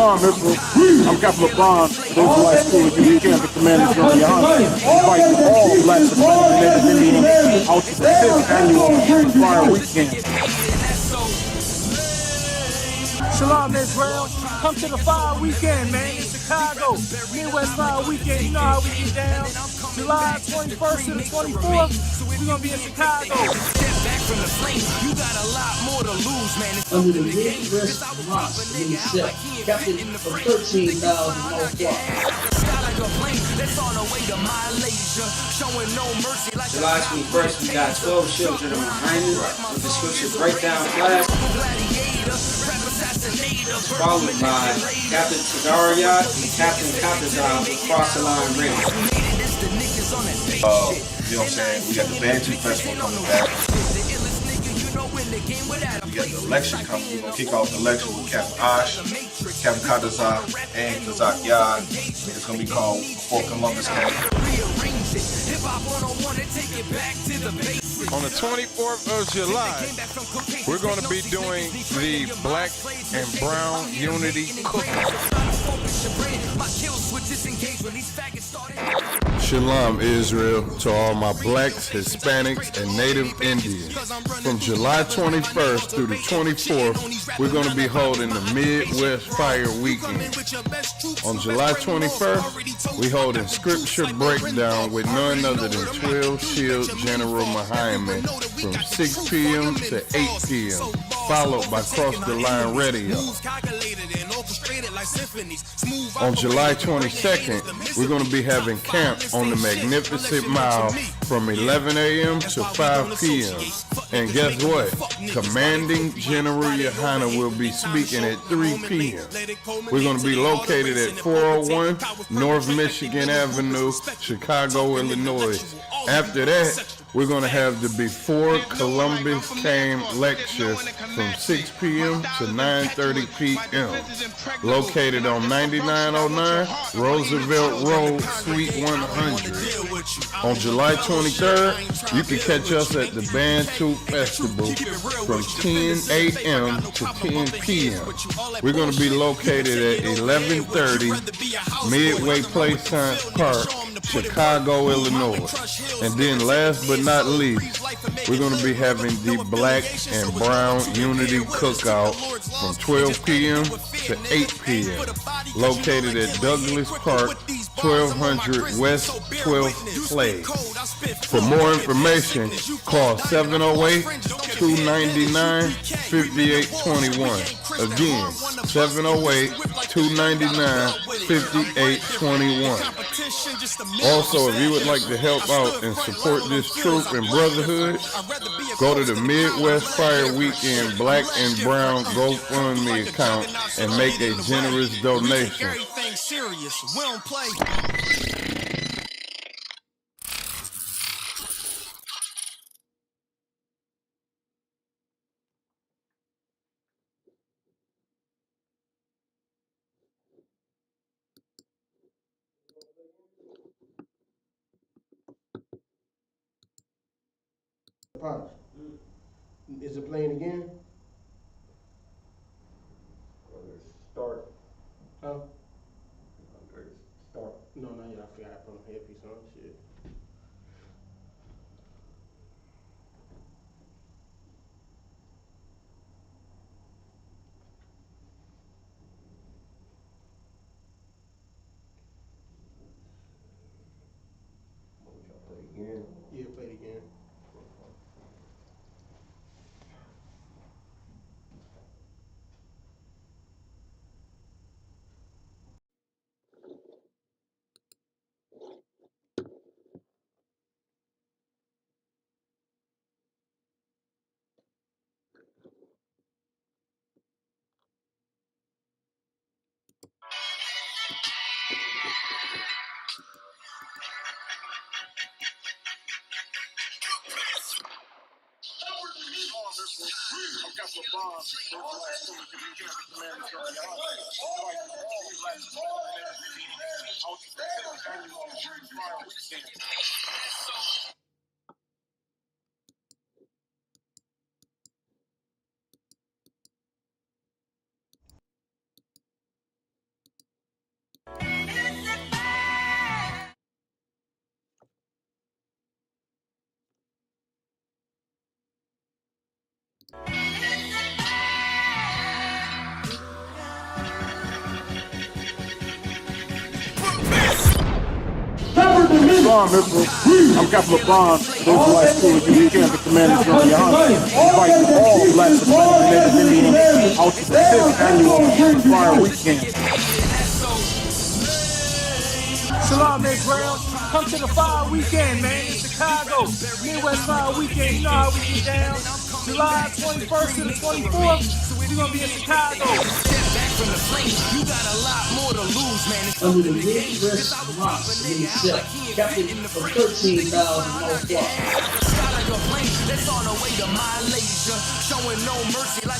Shalom, Israel. I'm Captain LeBron, the Israelite School of UPK, the Commander General Yahanna, inviting all Black, Hispanic, and Native Indians out to the 5th annual Fire Weekend. Shalom, Israel. Come to the Fire Weekend, man, in Chicago. Midwest Fire Weekend. You know how we get down. July 21st to the 24th, we're going to be in Chicago. Under the Midwest Mosque in set, captain of 13,000 July 21st, we got 12 children of Yahanna with the scripture breakdown class, followed by Captain Tadariyat and Captain Katazah with Cross the Line Radio. You know what I'm saying? We got the Bantu Festival coming back. We got the election coming. We're going to kick off the election with Captain Ash, Captain Katazah, and Kazak Yad. It's going to be called Before Columbus Came. On the 24th of July, we're going to be doing the Black and Brown Unity Cookout. Shalom, Israel, to all my Blacks, Hispanics, and Native Indians. From July 21st through the 24th, we're going to be holding the Midwest Fire Weekend. On July 21st, we hold a scripture breakdown with none other than 12 Shield General Muhammad from 6 p.m. to 8 p.m., followed by Cross the Line Radio. On July 22nd, we're going to be having camp on the Magnificent Mile from 11 a.m. to 5 p.m. And guess what? Commanding General Yahanna will be speaking at 3 p.m. We're going to be located at 401 North Michigan Avenue, Chicago, Illinois. After that, we're going to have the Before Columbus Came lecture from 6 p.m. to 9:30 p.m. located on 9909 Roosevelt Road, Suite 100. On July 23rd, you can catch us at the Bantu Festival from 10 a.m. to 10 p.m. We're going to be located at 1130 Midway Place Science Park, Chicago, Illinois. And then last but not least, we're going to be having the Black and Brown Unity Cookout from 12 p.m. to 8 p.m. located at Douglas Park, 1200 West 12th Place. For more information, call 708-299-5821. Again, 708-299-5821. Also, if you would like to help out and support this troop and brotherhood, go to the Midwest Fire Weekend Black and Brown GoFundMe account and make a generous donation. Is it playing again? Start. Huh? Start. No, yeah, I forgot I put my headpiece on. Shit. Play again. Yeah, play it again. I'm Captain LeBron, the Israelite School of UPK, the Commander General Yahanna, inviting all Black, Hispanic, and Native Indians out to the 5th annual Fire Weekend. SHALAM, Israel. I'm Captain LeBron, the Israelite school of I.S.U.P.K, the Commander General Yahanna, inviting all blacks, Hispanics, and Native Indians out to the 5th annual Fire Weekend. Shalom, Israel. Come to the fire weekend, man, in Chicago. Midwest Fire Weekend. You know how we get down. July 21st to the 24th, we're going to be in Chicago. Under the Midwest Mosque himself, captain of 13,000 most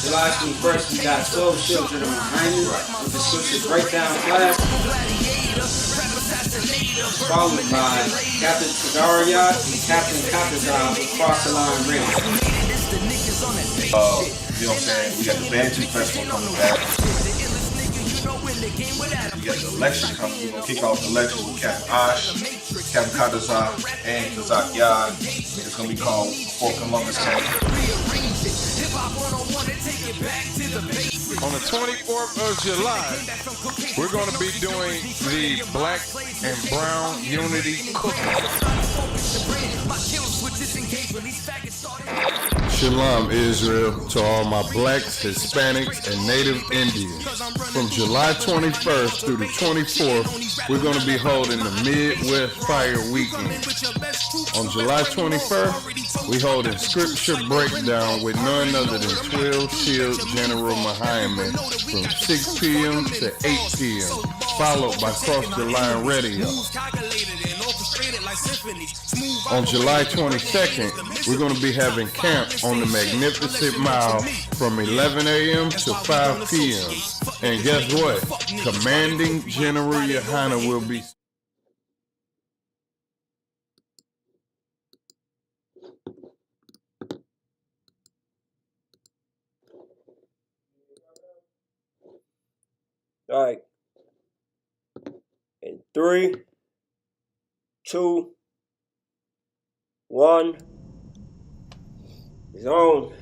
July 21st, we got 12 children of Yahanna with the scripture breakdown class, followed by Captain Tadariyat and Captain Katazah with Cross the Line Radio. You know what I'm saying? We got the Bantu Festival coming back. We got the election coming. We're going to kick off the election with Captain I.S.U.P.K, Captain Katazah, and TITHES. It's going to be called Before Columbus Came. On the 24th of July, we're going to be doing the Black and Brown Unity Cookout. Shalom, Israel, to all my blacks, Hispanics, and Native Indians. From July 21st through the 24th, we're going to be holding the Midwest Fire Weekend. On July 21st, we hold a scripture breakdown with none other than 12 Shield General Muhammad from 6 p.m. to 8 p.m., followed by Cross the Line Radio. On July 22nd, we're going to be having camp on the Magnificent Mile from 11 a.m. to 5 p.m. And guess what? Commanding General Yahanna will be... All right. In 3, 2, 1. Zone.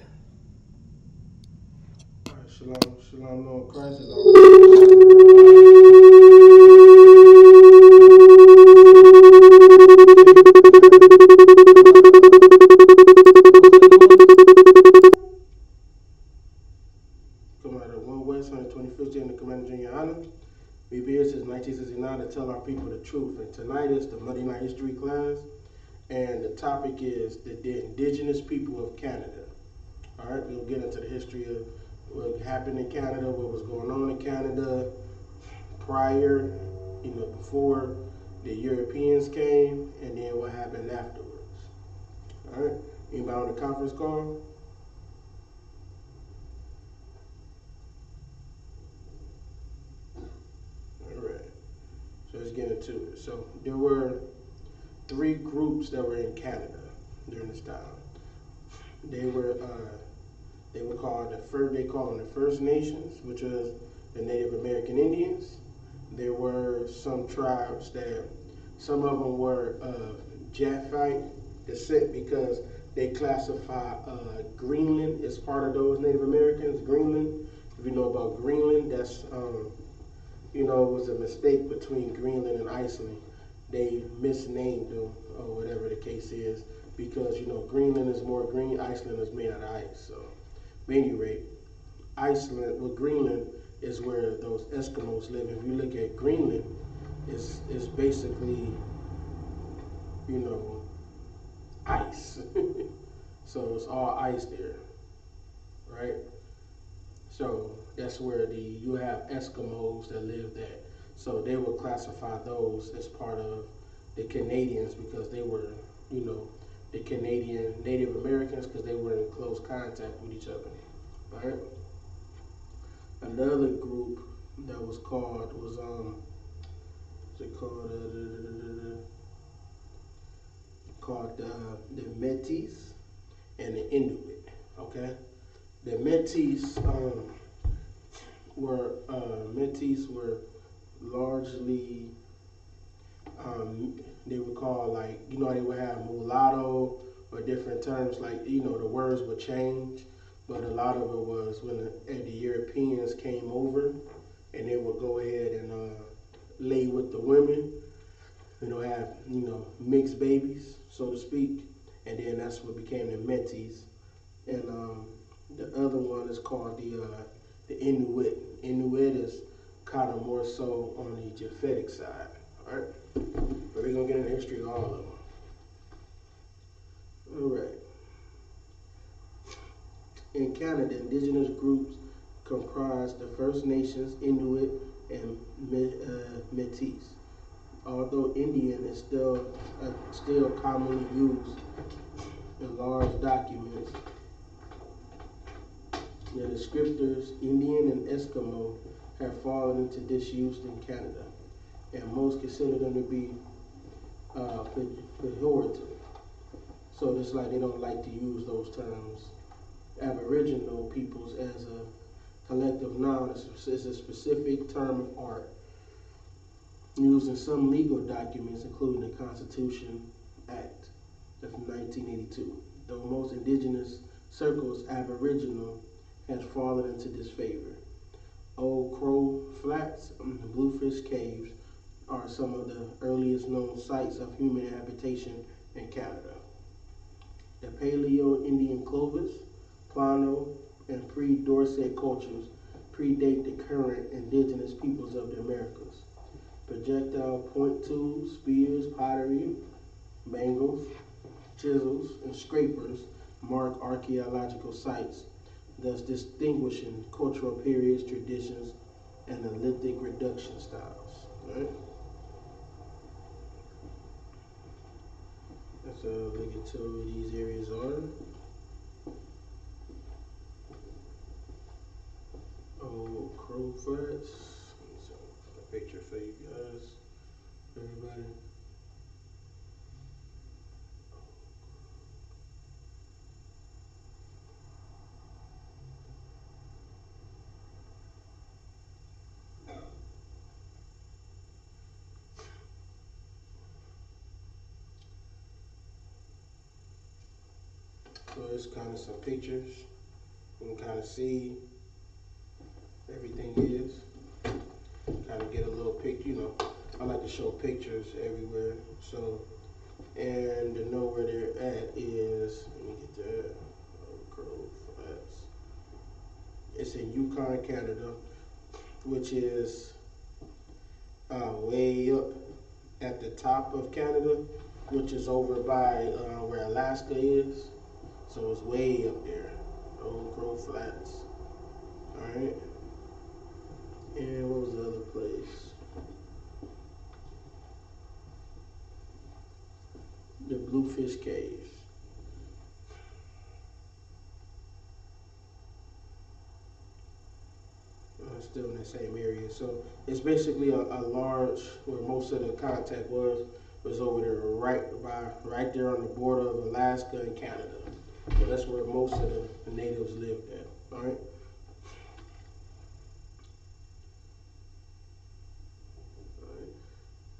Shalom, Lord Christ is already. Come out of 1 West 125th Day in the Commander General Yahanna. We've been here since 1969 to tell our people the truth. And tonight is the Monday Night History class. And the topic is the indigenous people of Canada. All right, we'll get into the history of what happened in Canada, what was going on in Canada prior, before the Europeans came, and then what happened afterwards. All right, anybody on the conference call? All right, so let's get into it. So there were 3 groups that were in Canada during this time. They were called they call them the First Nations, which was the Native American Indians. There were some tribes that some of them were Japhite descent because they classify Greenland as part of those Native Americans. Greenland, if you know about Greenland, that's it was a mistake between Greenland and Iceland. They misnamed them, or whatever the case is, because Greenland is more green, Iceland is made out of ice. So, at any rate, Greenland is where those Eskimos live. If you look at Greenland, it's basically ice. So it's all ice there, right? So that's where you have Eskimos that live there. So they would classify those as part of the Canadians because they were, the Canadian Native Americans because they were in close contact with each other. All right. Another group that was called was the Métis and the Inuit. Okay, the Métis were largely they would call they would have mulatto or different terms the words would change, but a lot of it was when the Europeans came over and they would go ahead and lay with the women. have, mixed babies, so to speak. And then that's what became the Metis. And the other one is called the Inuit. Inuit is kind of more so on the Japhetic side. All right, but we're gonna get into the history of all of them. All right. In Canada, indigenous groups comprise the First Nations, Inuit, and Métis. Although Indian is still commonly used in large documents, the descriptors Indian and Eskimo have fallen into disuse in Canada, and most consider them to be pejorative. So it's like they don't like to use those terms. Aboriginal peoples as a collective noun is a specific term of art used in some legal documents, including the Constitution Act of 1982. Though most indigenous circles, Aboriginal has fallen into disfavor. Old Crow Flats and Bluefish Caves are some of the earliest known sites of human habitation in Canada. The Paleo-Indian Clovis, Plano, and pre-Dorset cultures predate the current indigenous peoples of the Americas. Projectile point tools, spears, pottery, bangles, chisels, and scrapers mark archaeological sites, thus distinguishing cultural periods, traditions, and lithic reduction styles. All right? Let's look into what these areas are. Old Crow Flats. So, a picture for you guys, everybody. So it's kind of some pictures. You can kind of see everything is. Kind of get a little picture, I like to show pictures everywhere. So, and to know where they're at is, let me get that. Crow Flats. It's in Yukon, Canada, which is way up at the top of Canada, which is over by where Alaska is. So it's way up there. Old Crow Flats. Alright. And what was the other place? The Bluefish Caves. Still in the same area. So it's basically a large, where most of the contact was over there right there on the border of Alaska and Canada. So that's where most of the natives lived at. All right.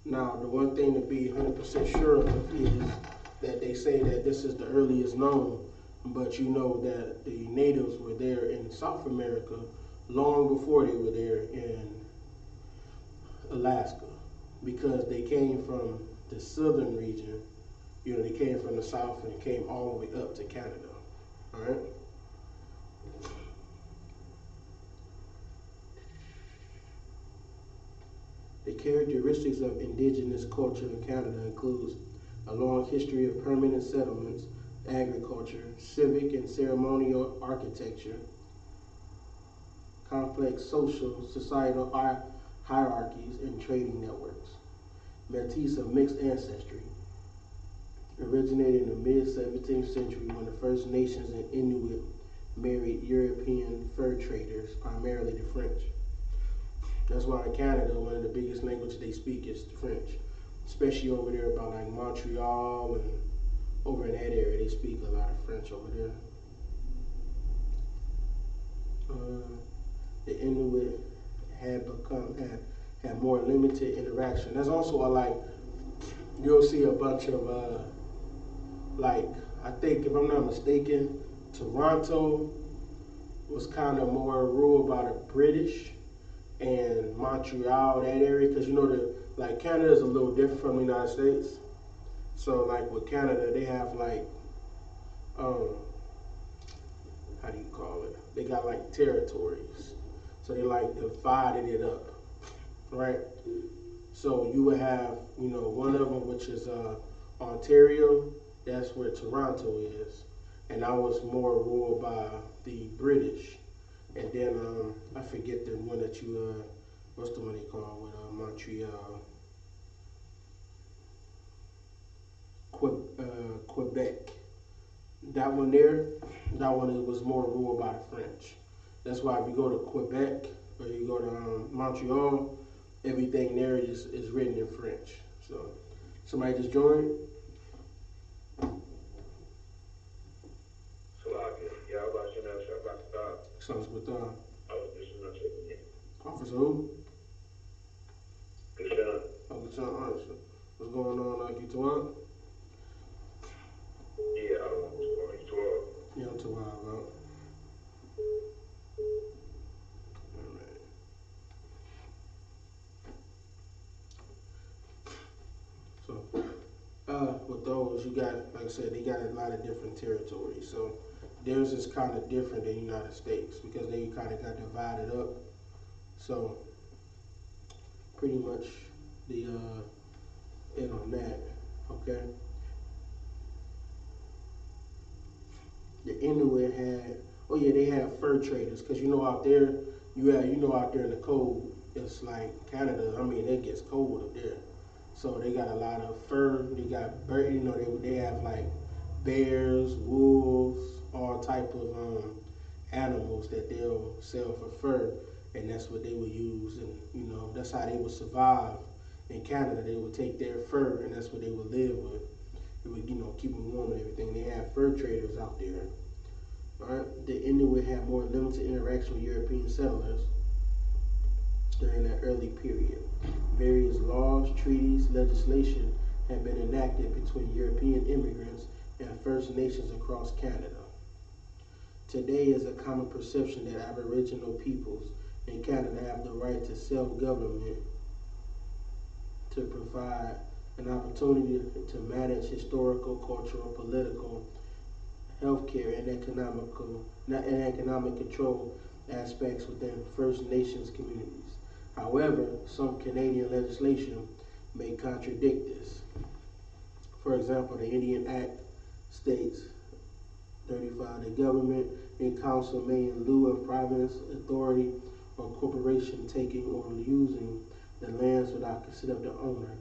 Now, the one thing to be 100% sure of is that they say that this is the earliest known, but you know that the natives were there in South America long before they were there in Alaska, because they came from the southern region. They came from the south and came all the way up to Canada. All right. The characteristics of indigenous culture in Canada includes a long history of permanent settlements, agriculture, civic and ceremonial architecture, complex societal hierarchies, and trading networks. Métis of mixed ancestry originated in the mid-17th century when the First Nations and Inuit married European fur traders, primarily the French. That's why in Canada, one of the biggest languages they speak is the French, especially over there about like Montreal and over in that area, they speak a lot of French over there. The Inuit had more limited interaction. There's also you'll see a bunch of I think, if I'm not mistaken, Toronto was kind of more ruled by the British, and Montreal, that area, because you know like Canada is a little different from the United States. So like with Canada, they have like how do you call it? They got like territories. So they like divided it up, right? So you would have, one of them which is Ontario. That's where Toronto is, and that was more ruled by the British. And then I forget the one that you what's the one they call with Montreal, Quebec. That one there, that one it was more ruled by the French. That's why if you go to Quebec or you go to Montreal, everything there is written in French. So somebody just joined. Sounds with Officer who? Officer Armstrong. What's going on, like you 12? Yeah, I don't want to call you 12. Yeah, I'm 12, bro. Alright. So, with those, you got, like I said, they got a lot of different territories. So, theirs is kind of different than the United States because they kind of got divided up. So, pretty much the in on that, okay? The Inuit had, they had fur traders because out there, out there in the cold, it's like Canada. I mean, it gets cold up there, so they got a lot of fur. They got they have like bears, wolves, all type of animals that they'll sell for fur, and that's what they would use, and that's how they would survive in Canada. They would take their fur, and that's what they would live with. It would keep them warm and everything. They have fur traders out there. All right, the Inuit had more limited interaction with European settlers during that early period. Various laws, treaties, legislation had been enacted between European immigrants and First Nations across Canada. Today is a common perception that Aboriginal peoples in Canada have the right to self-government to provide an opportunity to manage historical, cultural, political, healthcare, and economic control aspects within First Nations communities. However, some Canadian legislation may contradict this. For example, the Indian Act states 35, the government and council may, in lieu of province, authority, or corporation taking or using the lands without consent of the owner,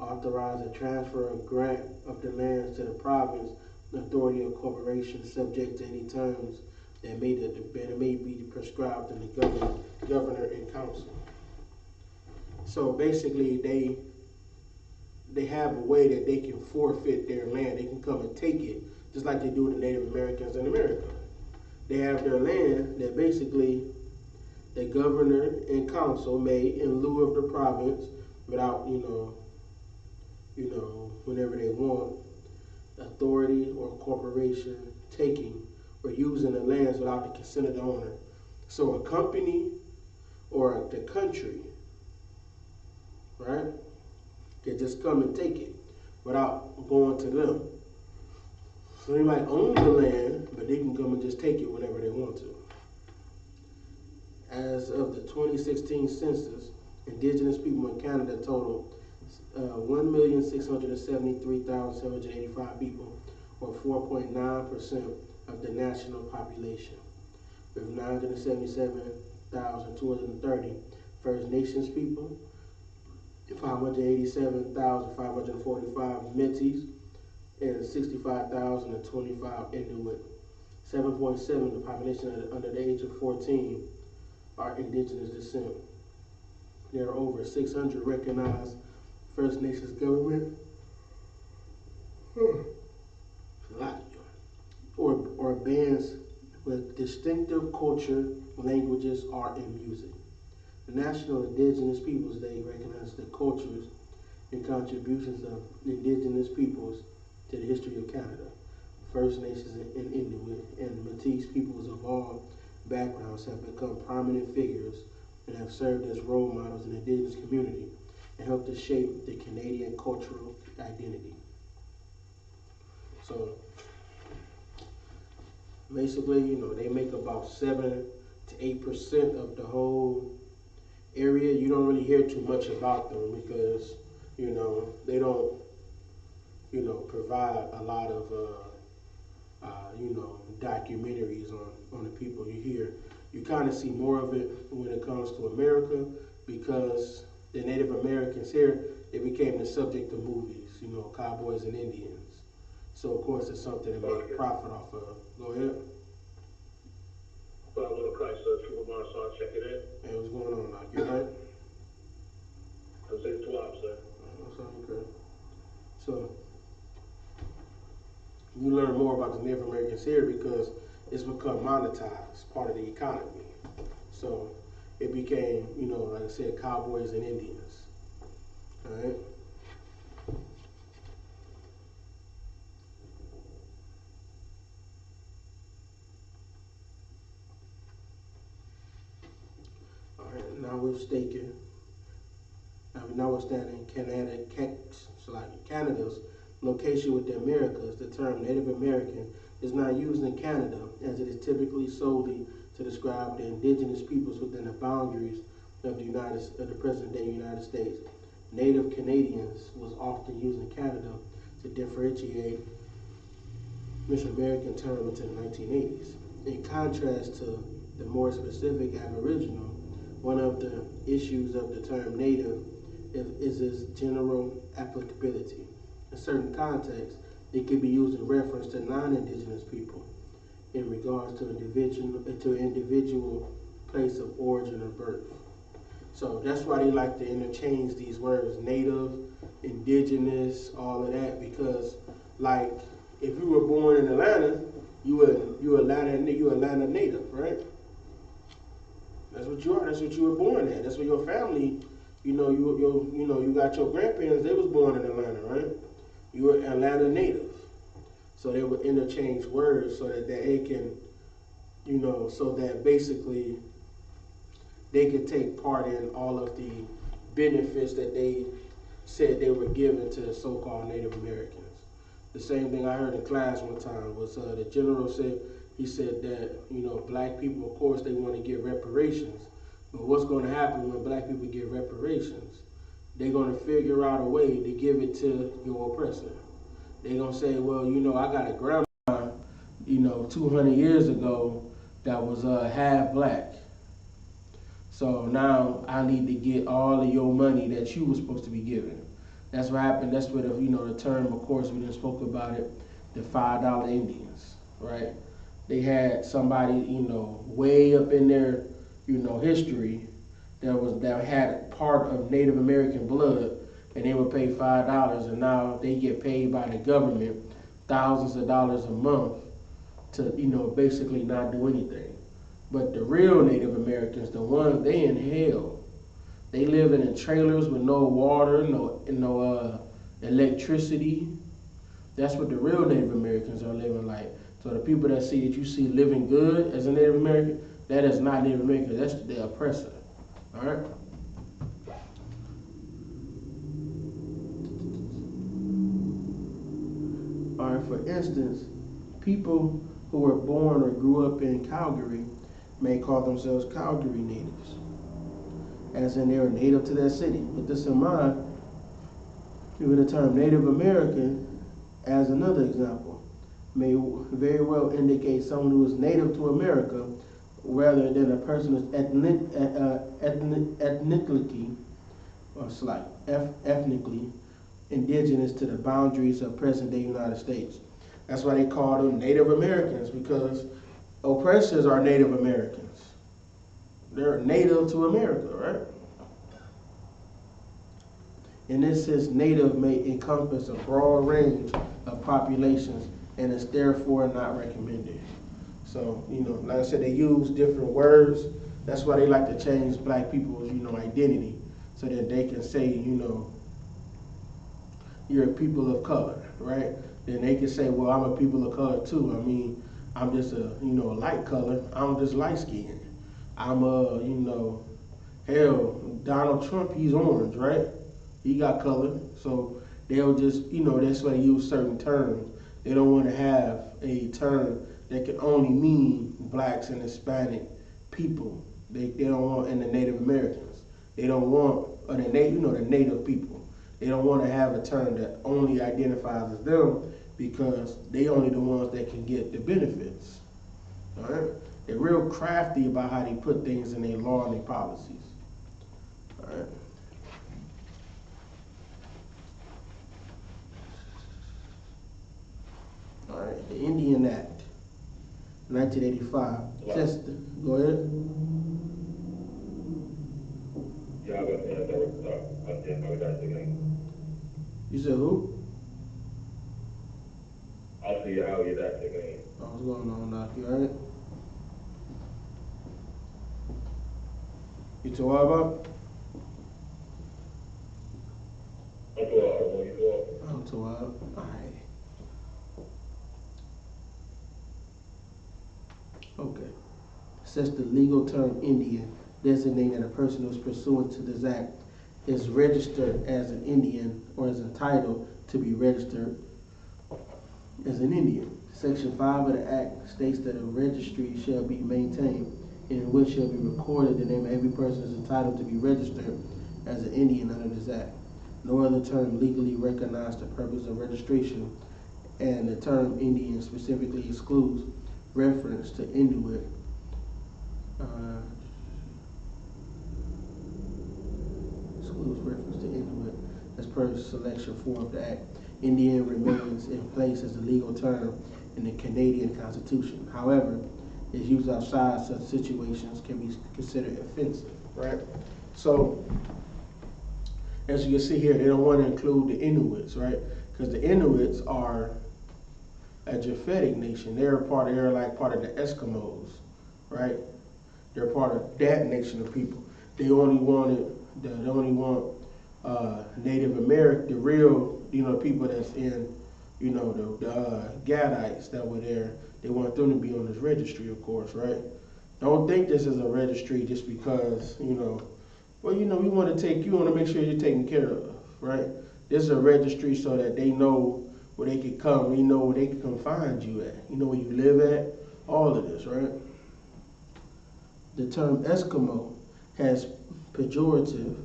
authorize a transfer or grant of the lands to the province, authority, or corporation subject to any terms that may be prescribed in the governor and council. So basically, they have a way that they can forfeit their land. They can come and take it, just like they do with the Native Americans in America. They have their land that basically the governor and council may, in lieu of the province, without, whenever they want, authority or corporation taking or using the lands without the consent of the owner. So a company or the country, right, can just come and take it without going to them. So they might own the land, but they can come and just take it whenever they want to. As of the 2016 census, Indigenous people in Canada totaled 1,673,785 people, or 4.9% of the national population, with 977,230 First Nations people, 587,545 Métis, and 65,025 Inuit. 7.7% of the population under the age of 14 are Indigenous descent. There are over 600 recognized First Nations government or bands with distinctive culture, languages, art, and music. The National Indigenous Peoples Day recognizes the cultures and contributions of Indigenous peoples to the history of Canada. First Nations and Inuit and Métis peoples of all backgrounds have become prominent figures and have served as role models in the Indigenous community and helped to shape the Canadian cultural identity. So basically, they make about 7 to 8% of the whole area. You don't really hear too much about them because, they don't, provide a lot of, documentaries on the people you hear. You kind of see more of it when it comes to America because the Native Americans here, they became the subject of movies, cowboys and Indians. So of course it's something to make profit off of. Go ahead. Follow Christ, Superman, so check it in. Hey, what's going on, Doc? You right? I'm saying 12, sir. That's okay. So you learn more about the Native Americans here because it's become monetized, part of the economy. So it became, like I said, cowboys and Indians. All right. All right. Notwithstanding Canada's location with the Americas, the term Native American is not used in Canada, as it is typically solely to describe the indigenous peoples within the boundaries of the present-day United States. Native Canadians was often used in Canada to differentiate this American term into the 1980s. In contrast to the more specific Aboriginal, one of the issues of the term Native is its general applicability. In certain contexts, it can be used in reference to non-indigenous people in regards to individual place of origin or birth. So that's why they like to interchange these words, native, indigenous, all of that, because like if you were born in Atlanta, you Atlanta native, right? That's what you are. That's what you were born at. That's what your family, you got your grandparents, they was born in Atlanta, right? You were Atlanta native. So they would interchange words so that they can, so that basically they could take part in all of the benefits that they said they were given to the so-called Native Americans. The same thing I heard in class one time was the general said, he said that, black people, of course, they want to get reparations. But what's going to happen when black people get reparations? They're going to figure out a way to give it to your oppressor. They're going to say, well, I got a grandma, 200 years ago that was half black. So now I need to get all of your money that you were supposed to be given. That's what happened. That's where the term, of course, we just spoke about it, the $5 Indians, right? They had somebody, way up in their, history that had part of Native American blood, and they would pay $5, and now they get paid by the government thousands of dollars a month to, basically not do anything. But the real Native Americans, the ones, they in hell. They living in trailers with no water, no electricity. That's what the real Native Americans are living like. So the people that you see living good as a Native American, that is not Native American. That's the oppressor. All right. All right. For instance, people who were born or grew up in Calgary may call themselves Calgary natives, as in they are native to that city. With this in mind, even the term Native American, as another example, may very well indicate someone who is native to America rather than a person who's ethnically indigenous to the boundaries of present-day United States. That's why they call them Native Americans, because oppressors are Native Americans. They're native to America, right? In this sense, native may encompass a broad range of populations and is therefore not recommended. So, like I said, they use different words. That's why they like to change black people's, identity, so that they can say, you're a people of color, right? Then they can say, well, I'm a people of color too. I mean, I'm just a light color. I'm just light skinned. I'm Hell, Donald Trump, he's orange, right? He got color. So they'll just, that's why they use certain terms. They don't want to have a term that can only mean blacks and Hispanic people. They don't want, and the Native Americans. They don't want, or the Native people. They don't want to have a term that only identifies as them because they only the ones that can get the benefits. All right? They're real crafty about how they put things in their law and their policies. All right. All right, the Indian Act, 1985. Go ahead. You said who? I'll see how you that again. Oh, what's going on, Doc? You all right? You too what about? I'm too wild. All right. Okay. It says the legal term Indian designating a person who's pursuant to this act is registered as an Indian or is entitled to be registered as an Indian. Section 5 of the Act states that a registry shall be maintained in which shall be recorded the name of every person is entitled to be registered as an Indian under this Act. No other term legally recognized the purpose of registration, and the term Indian specifically excludes reference to Inuit. Excludes reference to Inuit as per Selection 4 of the Act. Indian remains in place as a legal term in the Canadian Constitution. However, its use outside such situations can be considered offensive, right? So, as you can see here, they don't want to include the Inuits, right? Because the Inuits are a Japhetic nation. They're like part of the Eskimos, right? They're part of that nation of people. They only want Native American, the real, people that's in, the Gadites that were there. They want them to be on this registry, of course, right? Don't think this is a registry just because, we want to make sure you're taken care of, right? This is a registry so that they know where they can come, where they can come find you at, where you live at, all of this, right? The term Eskimo has pejorative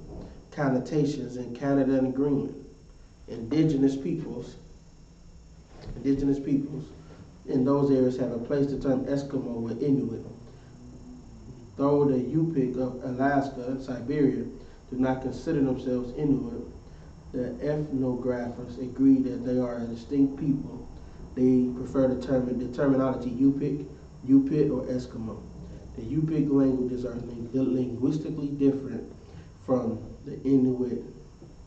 connotations in Canada and Greenland. Indigenous peoples in those areas have replaced the term Eskimo with Inuit. Though the I.S.U.P.K of Alaska and Siberia do not consider themselves Inuit, the ethnographers agree that they are a distinct people. They prefer the terminology I.S.U.P.K, or Eskimo. The I.S.U.P.K languages are linguistically different from the Inuit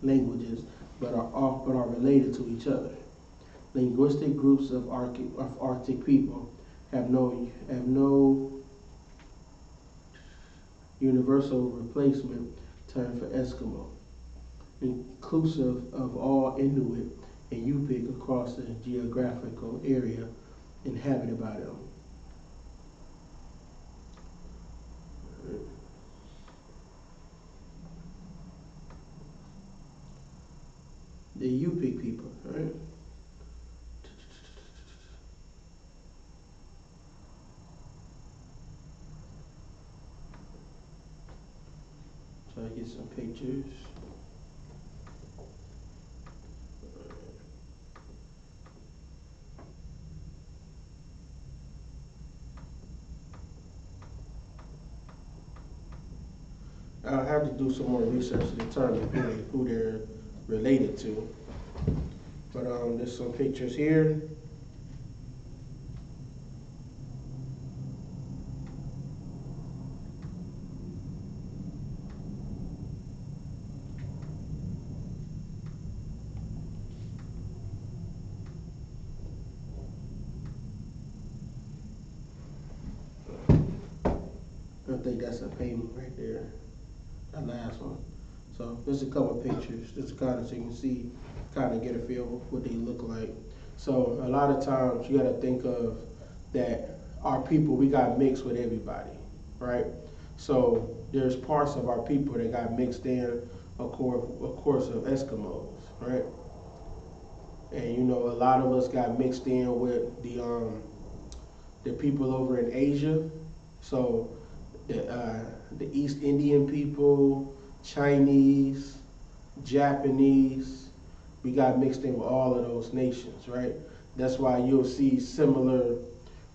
languages, but are related to each other. Linguistic groups of Arctic people have no universal replacement term for Eskimo, inclusive of all Inuit and I.S.U.P.K across the geographical area inhabited by them. The I.S.U.P.K people, right? So I get some pictures. I'll have to do some more research to determine who they're related to. But there's some pictures here. I think that's a painting right there, that last one. So there's a couple of pictures, just kind of so you can see, kind of get a feel of what they look like. So a lot of times you got to think of that our people, we got mixed with everybody, right? So there's parts of our people that got mixed in, of course, of Eskimos, right? And you know, a lot of us got mixed in with the people over in Asia. So the East Indian people, Chinese, Japanese, we got mixed in with all of those nations, right? That's why you'll see similar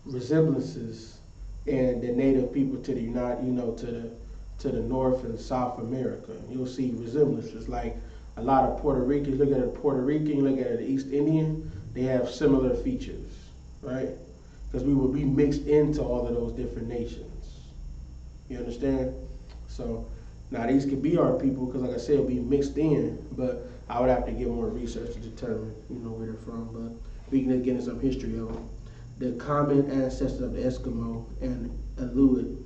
resemblances in the native people to the to the North and South America. You'll see resemblances. Like a lot of Puerto Ricans, look at a Puerto Rican, look at the East Indian, they have similar features, right? Because we will be mixed into all of those different nations. You understand? So now these could be our people, because like I said, we mixed in, but I would have to get more research to determine, where they're from. But we can get into some history of them. The common ancestors of the Eskimo and Inuit,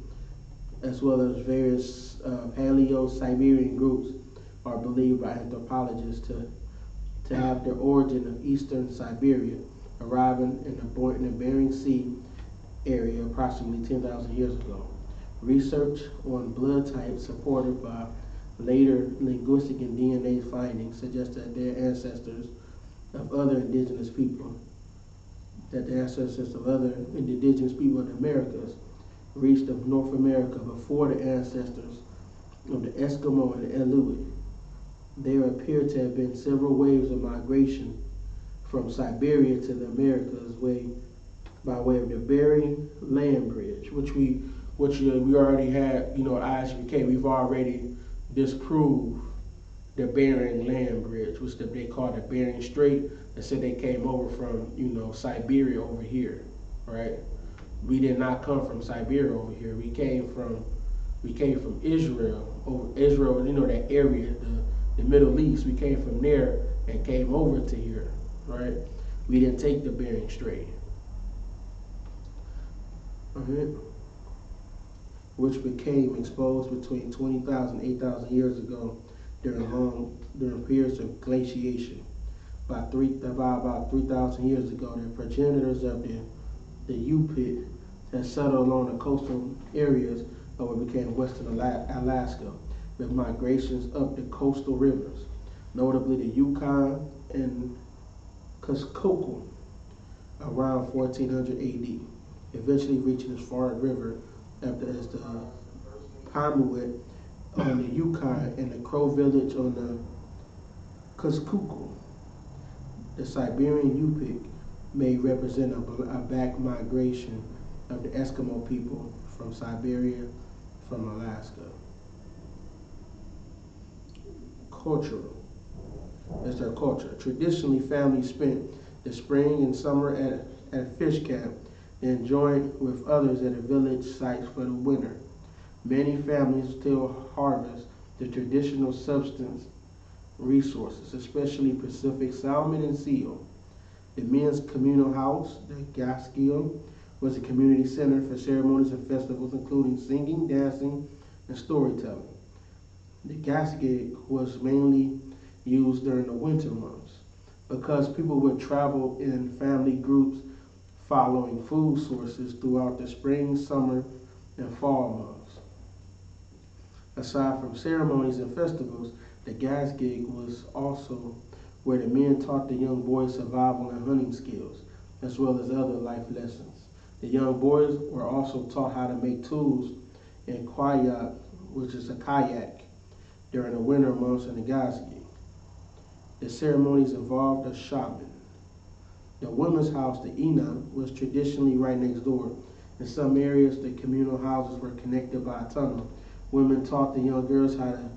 as well as various Paleo-Siberian groups, are believed by anthropologists to have their origin of eastern Siberia, arriving in the Bering Sea area approximately 10,000 years ago. Research on blood types supported by later linguistic and DNA findings suggest that their ancestors of other indigenous people, in the Americas reached of North America before the ancestors of the Eskimo and the Inuit. There appear to have been several waves of migration from Siberia to the Americas by way of the Bering Land Bridge, which we already had, I.S.U.P.K. We've already disproved the Bering Land Bridge, which they call the Bering Strait. They said they came over from, Siberia over here, right? We did not come from Siberia over here. We came from Israel, that area, the Middle East. We came from there and came over to here, right? We didn't take the Bering Strait. Which became exposed between 20,000 and 8,000 years ago during periods of glaciation. By about 3,000 years ago, the progenitors of the I.S.U.P.K had settled along the coastal areas of what became western Alaska, with migrations up the coastal rivers, notably the Yukon and Kuskokwim, around 1400 AD, eventually reaching the Far River as the Pamuit on the Yukon and the Crow Village on the Kuskokwim. The Siberian I.S.U.P.K may represent a back migration of the Eskimo people from Siberia, from Alaska. Cultural. That's their culture. Traditionally, families spent the spring and summer at a fish camp, then joined with others at a village site for the winter. Many families still harvest the traditional subsistence resources, especially Pacific salmon and seal. The men's communal house, the Gaskiel, was a community center for ceremonies and festivals, including singing, dancing, and storytelling. The Gaskiel was mainly used during the winter months because people would travel in family groups following food sources throughout the spring, summer, and fall months. Aside from ceremonies and festivals, the Gaskiel was also where the men taught the young boys survival and hunting skills, as well as other life lessons. The young boys were also taught how to make tools in kayak, which is a kayak, during the winter months in the Gaskiel. The ceremonies involved a shaman. The women's house, the Ina, was traditionally right next door. In some areas, the communal houses were connected by a tunnel. Women taught the young girls how to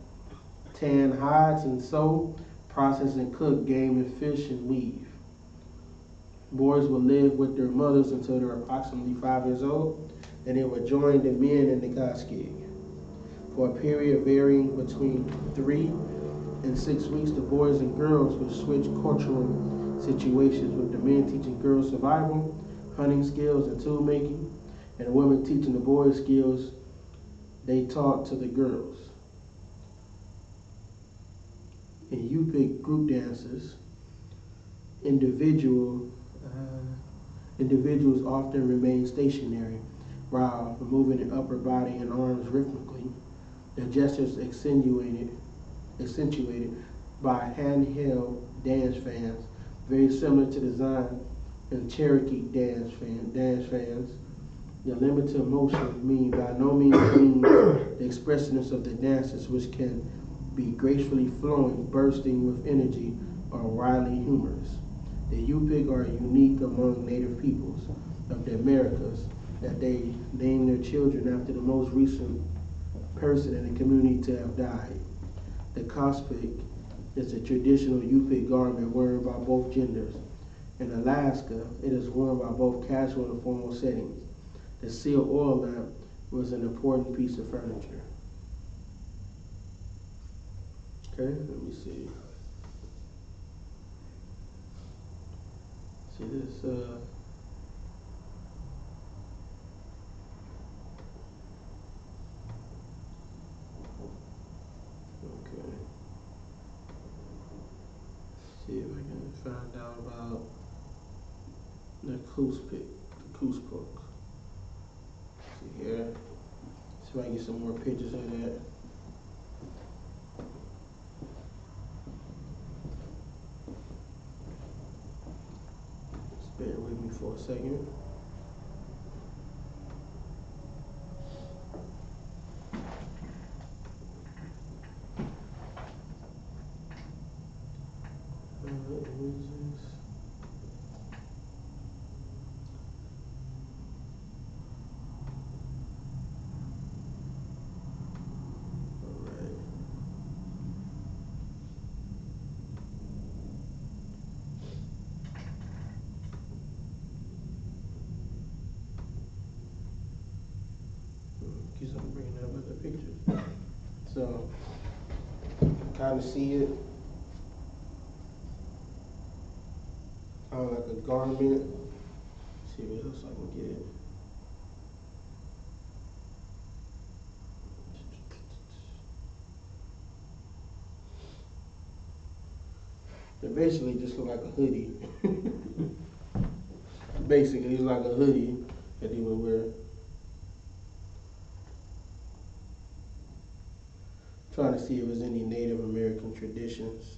tan hides and sew, process and cook game and fish, and weave. Boys would live with their mothers until they were approximately 5 years old, and they would join the men in the Gaskiel. For a period varying between 3 and 6 weeks, the boys and girls would switch cultural situations, with the men teaching girls survival, hunting skills, and tool making, and the women teaching the boys skills they taught to the girls. In I.S.U.P.K group dances, individuals often remain stationary while moving their upper body and arms rhythmically. The gestures accentuated by handheld dance fans, very similar to the design in Cherokee dance fans. The limited motion by no means the expressiveness of the dances, which can be gracefully flowing, bursting with energy, or wildly humorous. The I.S.U.P.K are unique among Native peoples of the Americas, that they name their children after the most recent person in the community to have died. The cospik is a traditional I.S.U.P.K garment worn by both genders. In Alaska, it is worn by both casual and formal settings. The seal oil lamp was an important piece of furniture. Okay, let me see. See this, okay. See if I can find out about the I.S.U.P.K. See here. See if I can get some more pictures of that. Just bear with me for a second. Keeps on bringing up other pictures. So, kind of see it. Kind of like a garment. See what else I can get. It basically just look like a hoodie. Basically, it's like a hoodie that they would wear. Trying to see if there's any Native American traditions,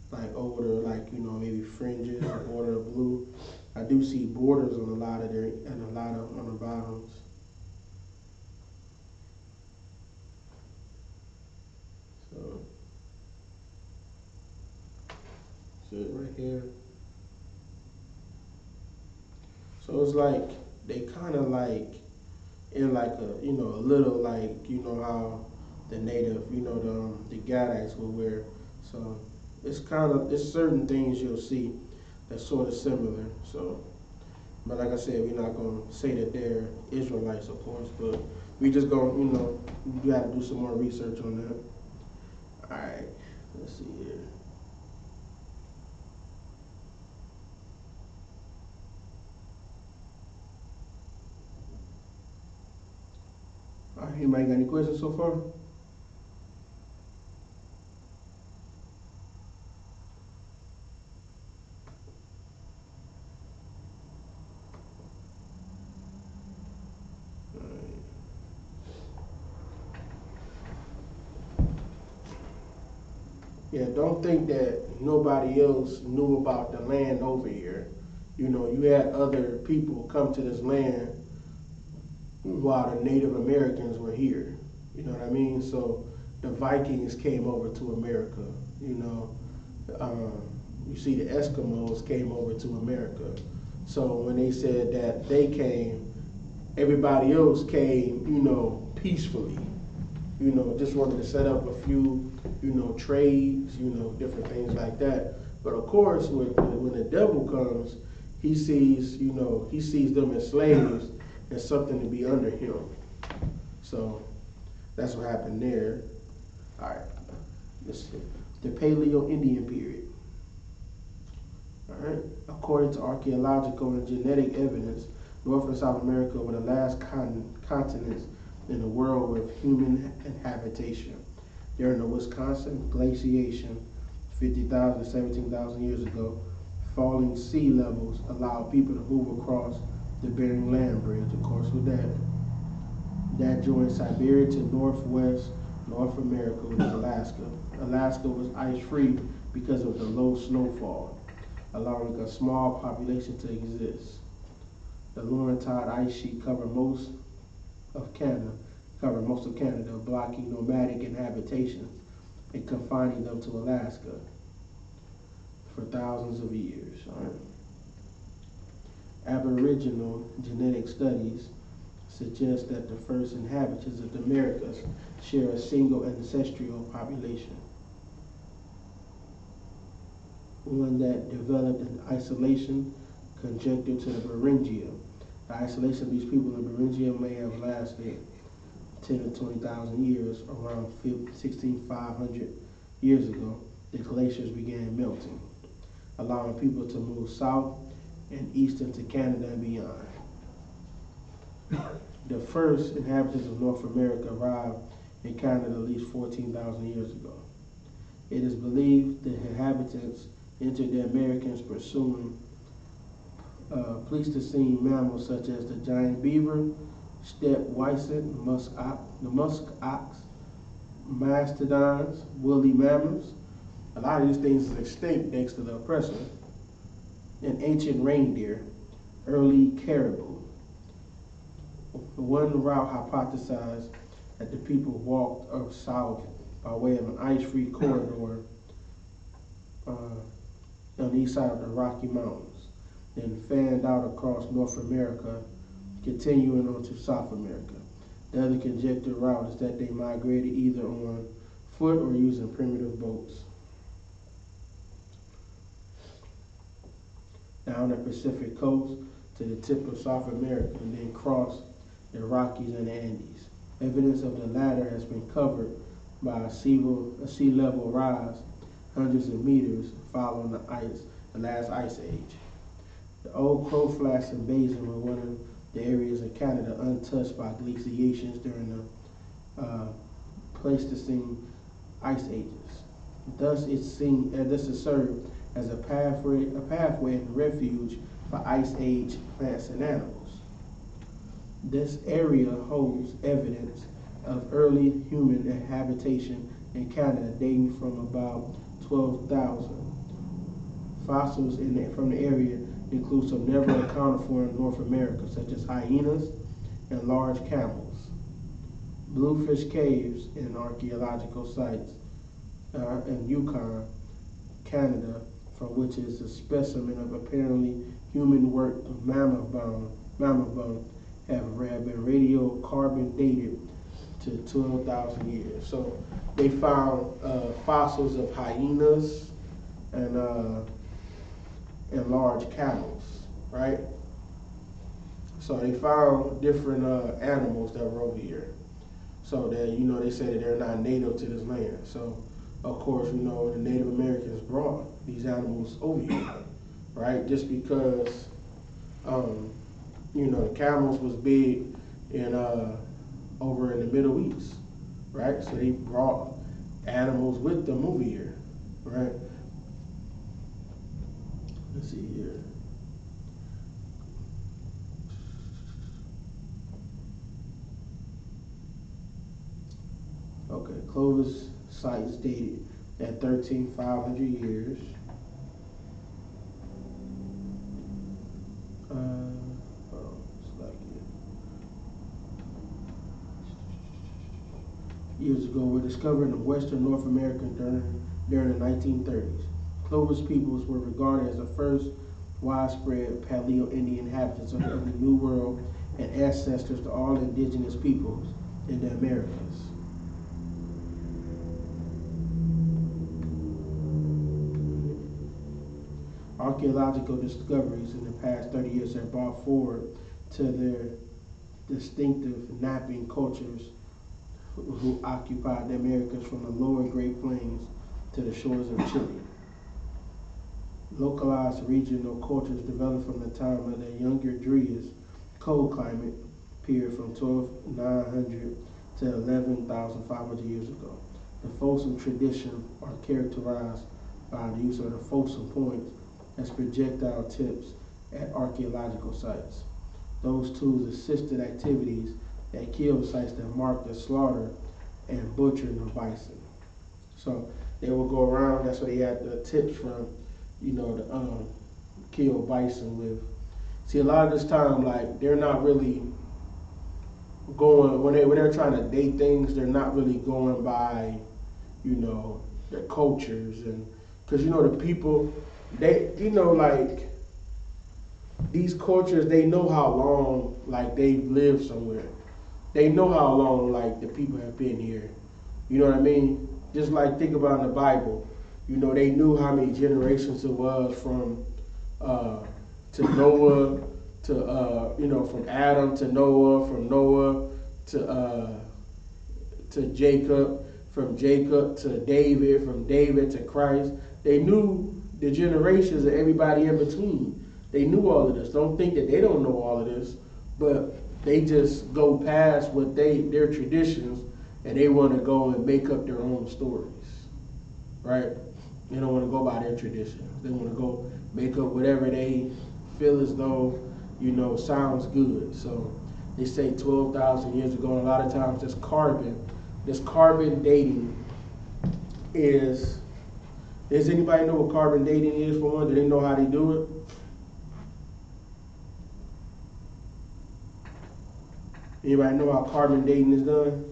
like older, like maybe fringes, or border of blue. I do see borders on a lot of their, and a lot of on the bottoms. So, see it right here. So it's like they kind of like in like a a little like how the native the Gadites would wear. So it's certain things you'll see that's sort of similar. So, but like I said, we're not gonna say that they're Israelites, of course, but we just gonna we got to do some more research on that. All right, let's see here. All right, anybody got any questions so far? Yeah, don't think that nobody else knew about the land over here. You had other people come to this land while the Native Americans were here. You know what I mean? So the Vikings came over to America. You see the Eskimos came over to America. So when they said that they came, everybody else came, peacefully. Just wanted to set up a few, trades, different things like that. But of course, when the devil comes, he sees them as slaves and something to be under him. So that's what happened there. All right, let's see. The Paleo Indian period. All right, according to archaeological and genetic evidence, North and South America were the last continents in the world with human habitation. During the Wisconsin glaciation, 50,000 to 17,000 years ago, falling sea levels allowed people to move across the Bering Land Bridge, of course, with that joined Siberia to northwest North America, which is Alaska. Alaska was ice-free because of the low snowfall, allowing a small population to exist. The Laurentide ice sheet covered most of Canada, blocking nomadic inhabitations and confining them to Alaska for thousands of years. Aboriginal genetic studies suggest that the first inhabitants of the Americas share a single ancestral population, one that developed in isolation conjecture to the Beringia. The isolation of these people in Beringia may have lasted 10 to 20,000 years. Around 16,500 years ago, the glaciers began melting, allowing people to move south and east into Canada and beyond. The first inhabitants of North America arrived in Canada at least 14,000 years ago. It is believed the inhabitants entered the Americas pursuing Pleistocene mammals such as the giant beaver, steppe bison, the musk ox, mastodons, woolly mammoths. A lot of these things is extinct thanks to the oppressor. And ancient reindeer, early caribou. One route hypothesized that the people walked south by way of an ice-free corridor on the east side of the Rocky Mountains, then fanned out across North America, continuing on to South America. The other conjectured route is that they migrated either on foot or using primitive boats. Down the Pacific coast to the tip of South America and then crossed the Rockies and the Andes. Evidence of the latter has been covered by a sea level rise hundreds of meters following the last ice age. The old Crow Flats and Basin were one of the areas in Canada untouched by glaciations during the Pleistocene ice ages. Thus, this has served as a pathway and refuge for ice age plants and animals. This area holds evidence of early human habitation in Canada dating from about 12,000. Fossils from the area include some never accounted for in North America, such as hyenas and large camels. Bluefish caves in archaeological sites in Yukon, Canada, from which is a specimen of apparently human-worked mammoth bone, have been radiocarbon dated to 12,000 years. So they found fossils of hyenas and large camels, right? So they found different animals that were over here. So that, they say that they're not native to this land. So of course, the Native Americans brought these animals over here, right? Just because, the camels was big in over in the Middle East, right? So they brought animals with them over here, right? Let's see here. Okay, Clovis sites dated at 13,500 years. Years ago were discovered in western North America during the 1930s. Clovis peoples were regarded as the first widespread Paleo-Indian inhabitants of the New World and ancestors to all indigenous peoples in the Americas. Archaeological discoveries in the past 30 years have brought forward to their distinctive napping cultures who occupied the Americas from the lower Great Plains to the shores of Chile. Localized regional cultures developed from the time of the Younger Dryas cold climate period from 12,900 to 11,500 years ago. The Folsom tradition are characterized by the use of the Folsom points as projectile tips at archaeological sites. Those tools assisted activities at kill sites that marked the slaughter and butchering the bison. So they would go around. That's where they had the tips from, to kill bison with. See, a lot of this time, like they're not really going when they're trying to date things. They're not really going by, their cultures and because the people they like these cultures. They know how long like they've lived somewhere. They know how long like the people have been here. You know what I mean? Just like think about in the Bible. They knew how many generations it was from to Noah to from Adam to Noah, from Noah to Jacob, from Jacob to David, from David to Christ. They knew the generations of everybody in between. They knew all of this. Don't think that they don't know all of this, but they just go past what their traditions and they want to go and make up their own stories, right? They don't want to go by their traditions. They want to go make up whatever they feel as though, sounds good. So they say 12,000 years ago, and a lot of times this carbon dating is, does anybody know what carbon dating is for one? Do they know how they do it? Anybody know how carbon dating is done?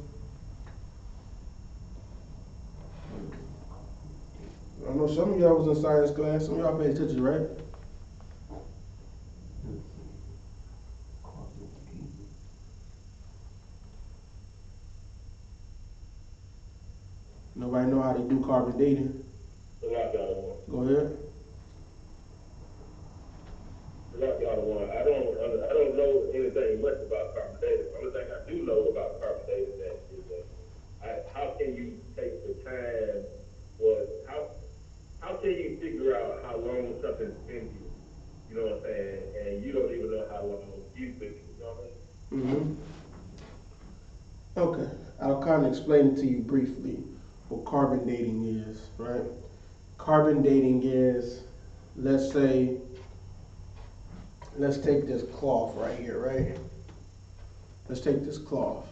I know some of y'all was in science class. Some of y'all paid attention, right? Nobody know how they do carbon dating? Go ahead. I don't know anything much about carbon dating. The only thing I do know about carbon dating is that how can you take the time, or how can you figure out how long something's been you? You know what I'm saying? And you don't even know how long you've been. You know what I mean? Mm-hmm. Okay, I'll kind of explain it to you briefly what carbon dating is, right? Carbon dating is, let's take this cloth right here, right? Let's take this cloth,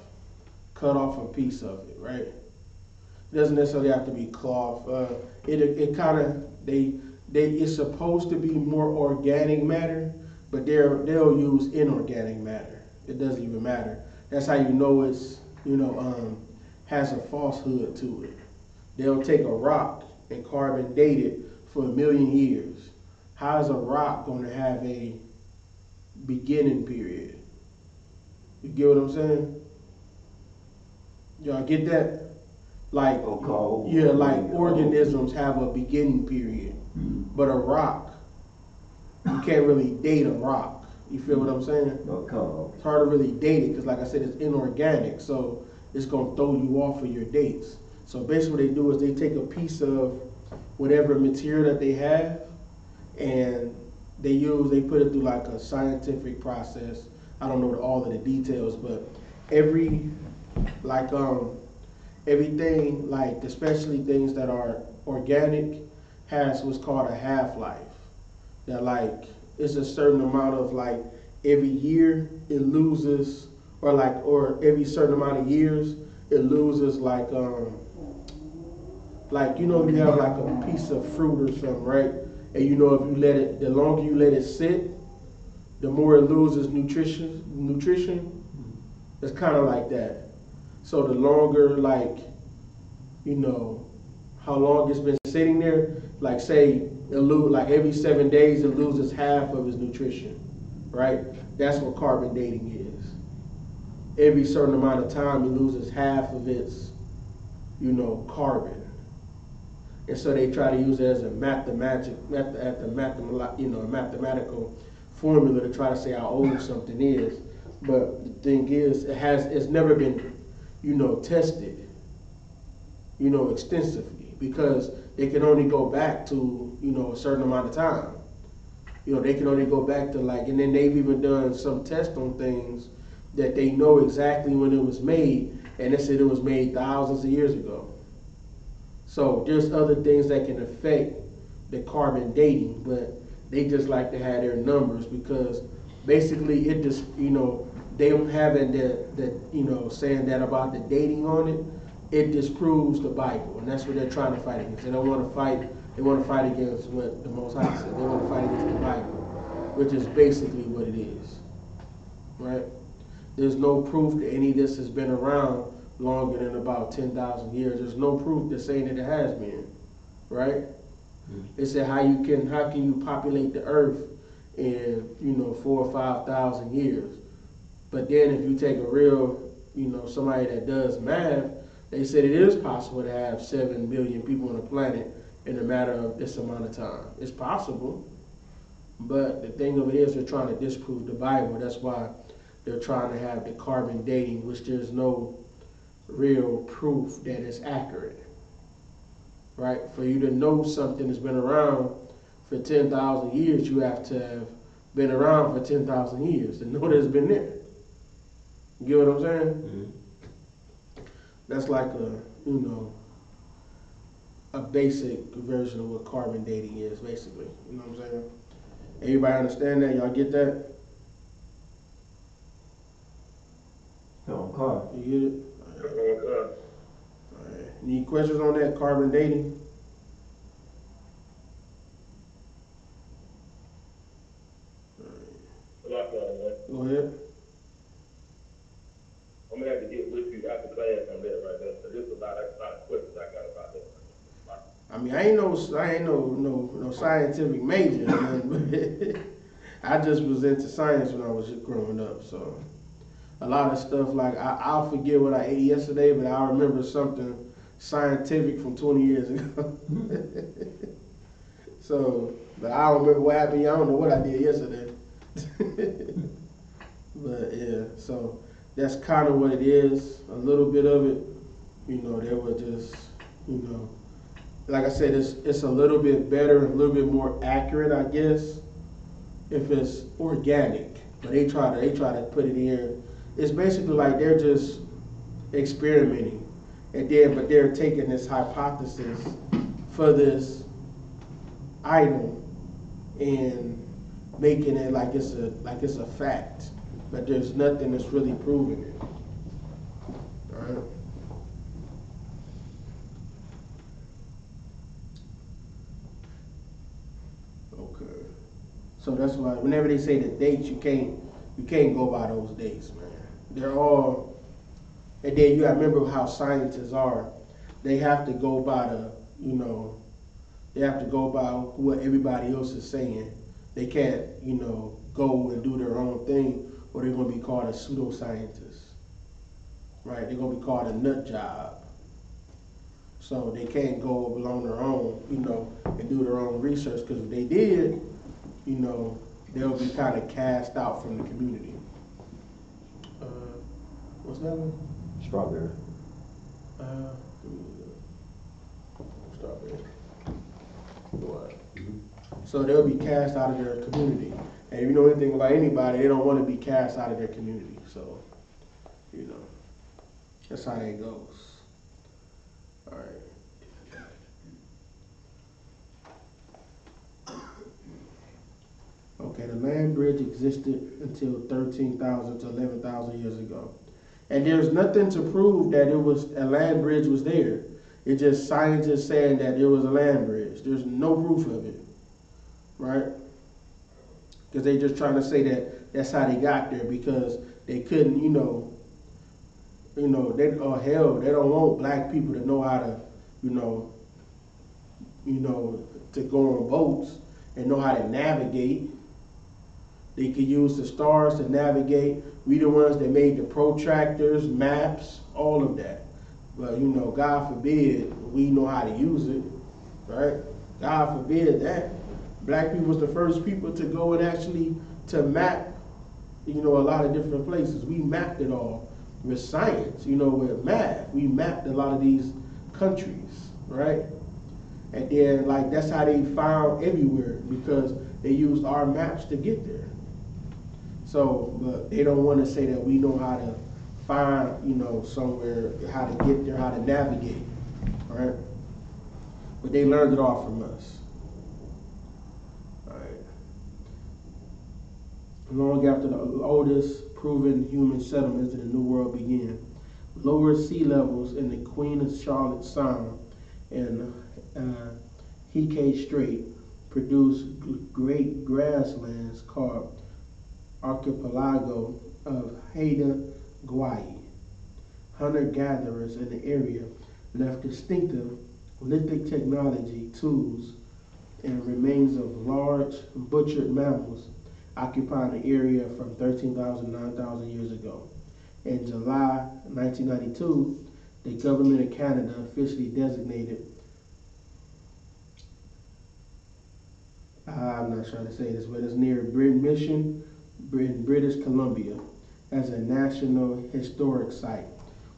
cut off a piece of it, right? It doesn't necessarily have to be cloth. It's supposed to be more organic matter, but they'll use inorganic matter. It doesn't even matter. That's how you know it's has a falsehood to it. They'll take a rock and carbon date it for 1 million years. How is a rock going to have a beginning period? You get what I'm saying? Y'all get that? Like, organisms have a beginning period, but a rock, you can't really date a rock. You feel what I'm saying? It's hard to really date it because, like I said, it's inorganic, so it's gonna throw you off of your dates. So basically, what they do is they take a piece of whatever material that they have, and they put it through like a scientific process. I don't know all of the details, but everything, like especially things that are organic, has what's called a half-life. That like it's a certain amount of like every year it loses, or every certain amount of years it loses you have like a piece of fruit or something, right? And if you the longer you let it sit, the more it loses nutrition. It's kind of like that. So the longer, how long it's been sitting there, like say, every 7 days it loses half of its nutrition, right? That's what carbon dating is. Every certain amount of time it loses half of its, carbon. And so they try to use it as a mathematical formula to try to say how old something is. But the thing is, it's never been, tested, extensively, because they can only go back to, a certain amount of time. They can only go back to and then they've even done some tests on things that they know exactly when it was made, and they said it was made thousands of years ago. So there's other things that can affect the carbon dating, but they just like to have their numbers because basically it just, they don't have it that saying that about the dating on it, it disproves the Bible, and that's what they're trying to fight against. They don't want to fight. They want to fight against what the Most High said. They want to fight against the Bible, which is basically what it is, right? There's no proof that any of this has been around longer than about 10,000 years. There's no proof that's saying that it has been, right? They said how can you populate the earth in 4,000 or 5,000 years? But then if you take a real somebody that does math, they said it is possible to have 7 billion people on the planet in a matter of this amount of time. It's possible, but the thing of it is they're trying to disprove the Bible. That's why they're trying to have the carbon dating, which there's no real proof that it's accurate. Right? For you to know something that's been around for 10,000 years, you have to have been around for 10,000 years to know that it's been there. You get what I'm saying? Mm-hmm. That's like a basic version of what carbon dating is, basically. You know what I'm saying? Everybody understand that? Y'all get that? Okay. You get it? All right. Any questions on that carbon dating? Go ahead. I'm gonna have to get with you after class on that right there. So there's a lot of questions I got about that. I mean, I ain't no scientific major, but I just was into science when I was growing up. So a lot of stuff like I'll forget what I ate yesterday, but I'll remember something scientific from 20 years ago. So, but I don't remember what happened. I don't know what I did yesterday. But yeah, so that's kind of what it is. A little bit of it, they were just, like I said, it's a little bit better, a little bit more accurate, I guess, if it's organic. But they try to put it in. It's basically like they're just experimenting, but they're taking this hypothesis for this item and making it like it's a fact, but there's nothing that's really proving it. All right. Okay. So that's why whenever they say the dates, you can't go by those dates, man. They're all, and then you gotta remember how scientists are. They have to go by they have to go by what everybody else is saying. They can't, go and do their own thing, or they're gonna be called a pseudoscientist, right? They're gonna be called a nut job. So they can't go along their own, and do their own research, because if they did, they'll be kind of cast out from the community. What's that one? Strawberry. Strawberry. What? So they'll be cast out of their community. And if you know anything about anybody, they don't want to be cast out of their community. So, that's how that goes. All right. Okay, the land bridge existed until 13,000 to 11,000 years ago. And there's nothing to prove that a land bridge was there. It's just scientists saying that there was a land bridge. There's no proof of it, right? Because they just trying to say that that's how they got there, because they couldn't, they don't want black people to know how to, to go on boats and know how to navigate. They could use the stars to navigate. We the ones that made the protractors, maps, all of that. But God forbid we know how to use it, right? God forbid that. Black people was the first people to go and actually to map, a lot of different places. We mapped it all with science, with math. We mapped a lot of these countries, right? And then that's how they found everywhere, because they used our maps to get there. So, but they don't want to say that we know how to find, somewhere, how to get there, how to navigate, right? But they learned it all from us. All right. Long after the oldest proven human settlements in the New World began, Lower sea levels in the Queen of Charlotte Sound and I.S.U.P.K Strait produce great grasslands called archipelago of Haida Gwaii. Hunter-gatherers in the area left distinctive lithic technology tools and remains of large butchered mammals occupying the area from 13,000 to 9,000 years ago. In July 1992, the government of Canada officially designated, I'm not trying to say this, but it's near Bryn Mission, British Columbia, as a National Historic Site,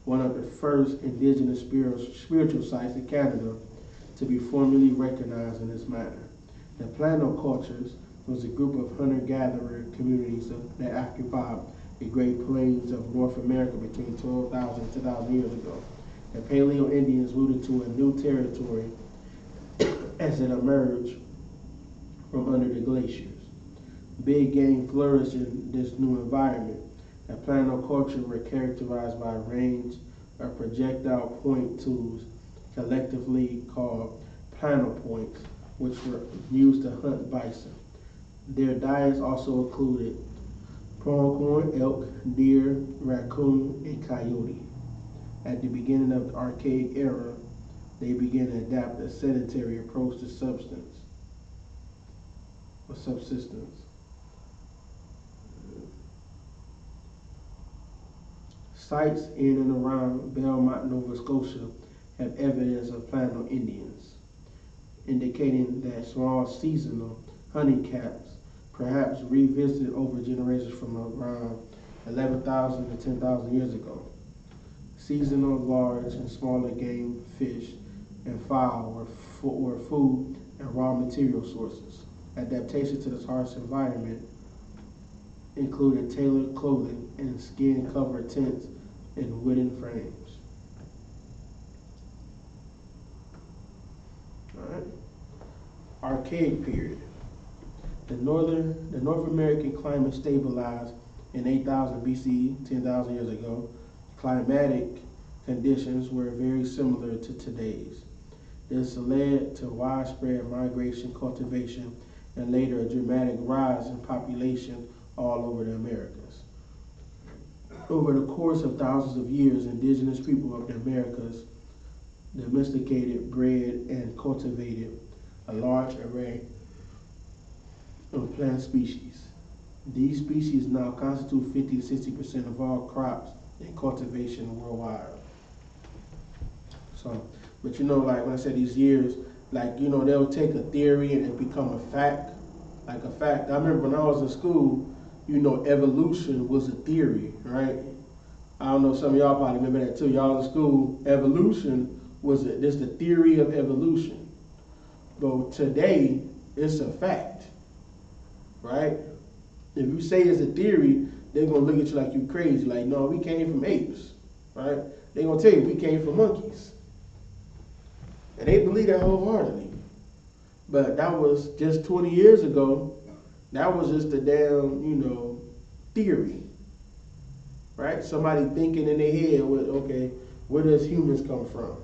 one of the first indigenous spiritual sites in Canada to be formally recognized in this manner. The Plano cultures was a group of hunter-gatherer communities that occupied the Great Plains of North America between 12,000 and 2,000 years ago. The Paleo Indians moved to a new territory as it emerged from under the glaciers. Big game flourished in this new environment. The Plano culture were characterized by a range of projectile point tools, collectively called plano points, which were used to hunt bison. Their diets also included pronghorn, elk, deer, raccoon, and coyote. At the beginning of the Archaic era, they began to adapt a sedentary approach to subsistence. Sites in and around Belmont, Nova Scotia have evidence of Plano Indians, indicating that small seasonal hunting camps perhaps revisited over generations from around 11,000 to 10,000 years ago. Seasonal large and smaller game, fish, and fowl were food and raw material sources. Adaptation to this harsh environment included tailored clothing and skin-covered tents and wooden frames. All right. Archaic period. The North American climate stabilized in 8,000 BCE, 10,000 years ago. Climatic conditions were very similar to today's. This led to widespread migration, cultivation, and later a dramatic rise in population all over the Americas. Over the course of thousands of years, indigenous people of the Americas domesticated, bred, and cultivated a large array of plant species. These species now constitute 50 to 60% of all crops and cultivation worldwide. So, but like when I said these years, they'll take a theory and it become a fact, like a fact. I remember when I was in school, evolution was a theory, right? I don't know, some of y'all probably remember that too. Y'all in school, evolution was this the theory of evolution. But today, it's a fact, right? If you say it's a theory, they're gonna look at you like you crazy. Like, no, we came from apes, right? They're gonna tell you we came from monkeys. And they believe that wholeheartedly. But that was just 20 years ago. That was just a damn, theory, right? Somebody thinking in their head, okay, where does humans come from?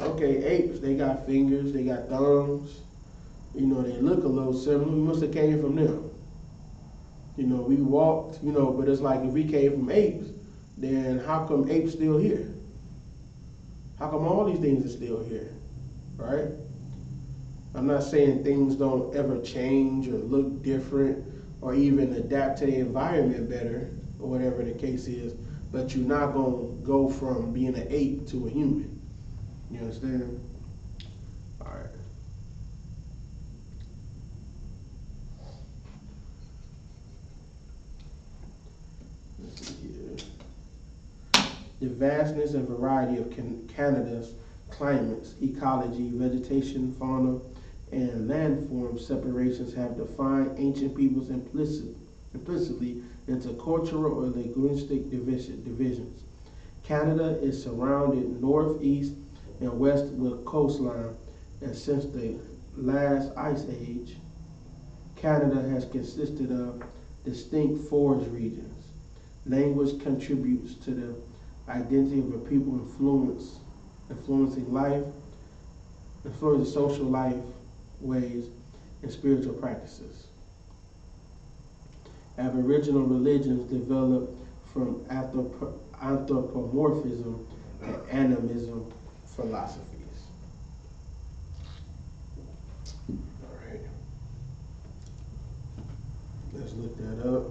Okay, apes, they got fingers, they got thumbs. They look a little similar. We must have came from them. We walked, but it's like if we came from apes, then how come apes still here? How come all these things are still here, right? I'm not saying things don't ever change or look different or even adapt to the environment better or whatever the case is, but you're not going to go from being an ape to a human. You understand? All right. Let's see here. The vastness and variety of Canada's climates, ecology, vegetation, fauna, and landform separations have defined ancient peoples implicitly into cultural or linguistic divisions. Canada is surrounded north, east, and west with coastline, and since the last ice age, Canada has consisted of distinct forest regions. Language contributes to the identity of a people influencing social life ways and spiritual practices. Aboriginal religions developed from anthropomorphism and animism philosophies. All right. Let's look that up.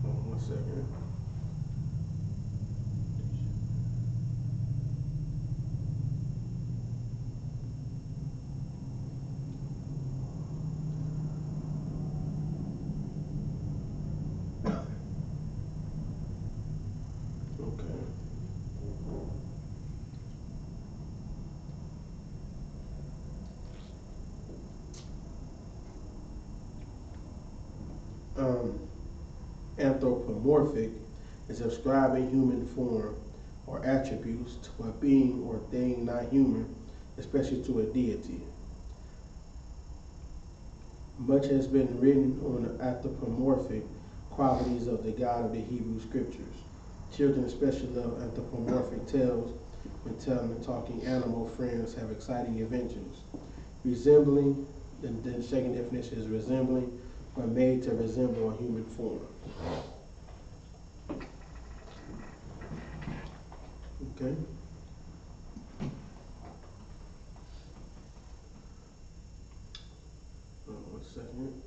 Hold on 1 second. Anthropomorphic is ascribing human form or attributes to a being or thing not human, especially to a deity. Much has been written on the anthropomorphic qualities of the God of the Hebrew Scriptures. Children especially love anthropomorphic tales when telling and talking animal friends have exciting adventures. Resembling, the second definition is resembling, or made to resemble a human form. Okay. Hold on 1 second.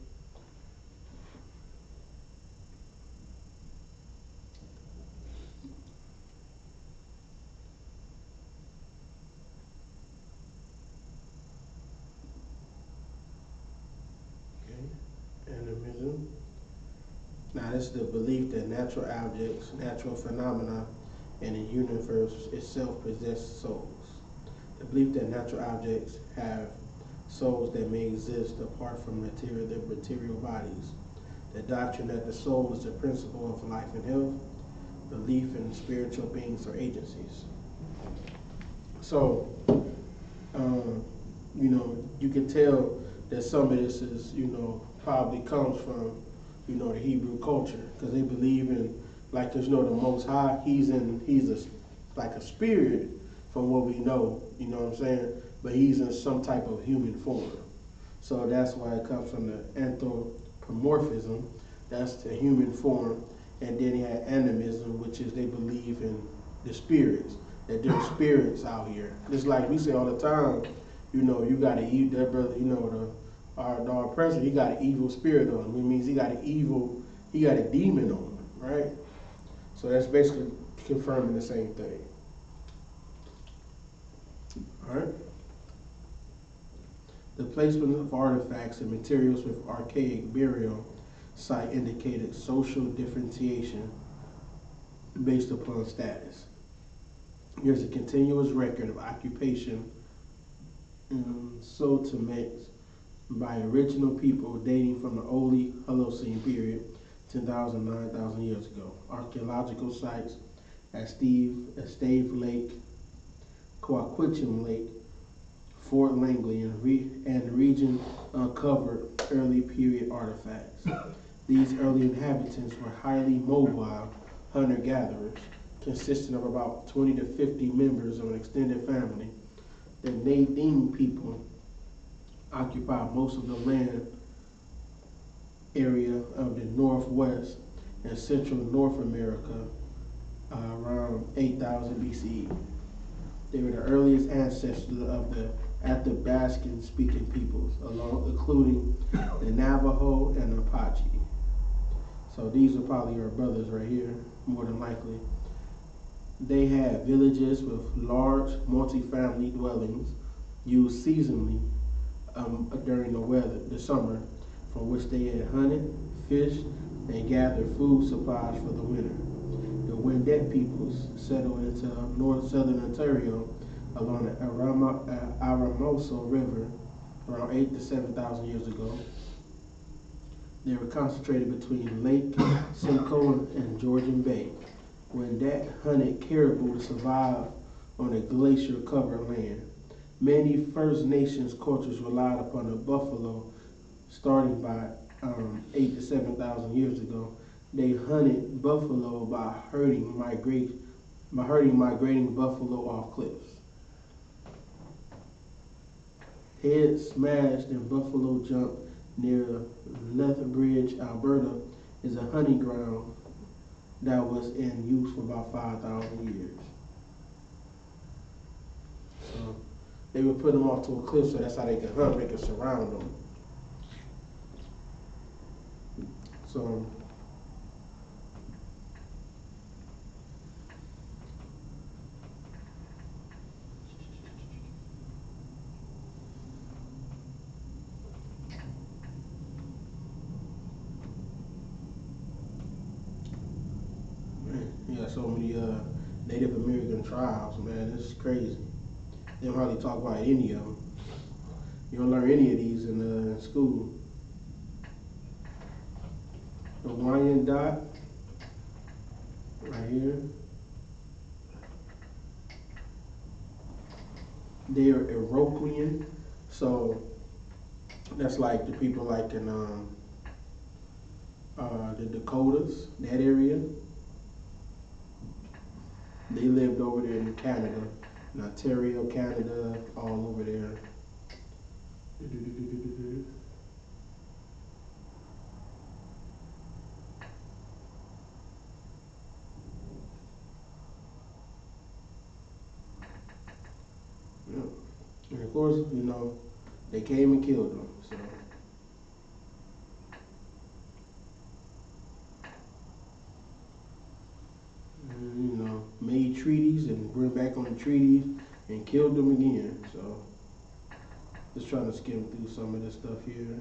Okay. Animism. Now, this is the belief that natural objects, natural phenomena, and the universe itself possess souls. The belief that natural objects have souls that may exist apart from their material bodies. The doctrine that the soul is the principle of life and health. Belief in spiritual beings or agencies. So, you can tell that some of this is, probably comes from, the Hebrew culture, because they believe in, like, the Most High, he's like a spirit from what we know, you know what I'm saying? But he's in some type of human form. So that's why it comes from the anthropomorphism, that's the human form. And then he had animism, which is they believe in the spirits, that there's spirits out here. Just like we say all the time, you got to eat that brother, our president, he got an evil spirit on him. It means he got a demon on him, right? So that's basically confirming the same thing. All right. The placement of artifacts and materials with archaic burial site indicated social differentiation based upon status. Here's a continuous record of occupation and settlements by original people dating from the early Holocene period, 10,000, 9,000 years ago. Archaeological sites at Stave Lake, Coquitlam Lake, Fort Langley, and the region uncovered early period artifacts. These early inhabitants were highly mobile hunter-gatherers, consisting of about 20 to 50 members of an extended family. The Nadine people occupied most of the land area of the Northwest and Central North America around 8,000 BCE. They were the earliest ancestors of the Athabascan-speaking peoples, including the Navajo and Apache. So these are probably our brothers right here, more than likely. They had villages with large multi-family dwellings used seasonally during the summer, from which they had hunted, fished, and gathered food supplies for the winter. The Wendat peoples settled into north-southern Ontario along the Aramoso River around 8,000 to 7,000 years ago. They were concentrated between Lake Simcoe and Georgian Bay. Wendat hunted caribou to survive on a glacier-covered land. Many First Nations cultures relied upon the buffalo starting by 8,000 to 7,000 years ago. they hunted buffalo by herding migrating buffalo off cliffs. Head smashed and buffalo jump near Lethbridge, Alberta, is a hunting ground that was in use for about 5,000 years. So they would put them off to a cliff so that's how they could hunt, they could surround them. So you got so many Native American tribes, man, it's crazy. They don't hardly talk about any of them. You don't learn any of these in school. The Wyandotte, right here. They are Iroquoian, so that's like the people like in the Dakotas, that area. They lived over there in Canada, in Ontario, Canada, all over there. Yeah. And of course, you know, they came and killed them, so. And, you know, made treaties and went back on the treaties and killed them again, so. Just trying to skim through some of this stuff here.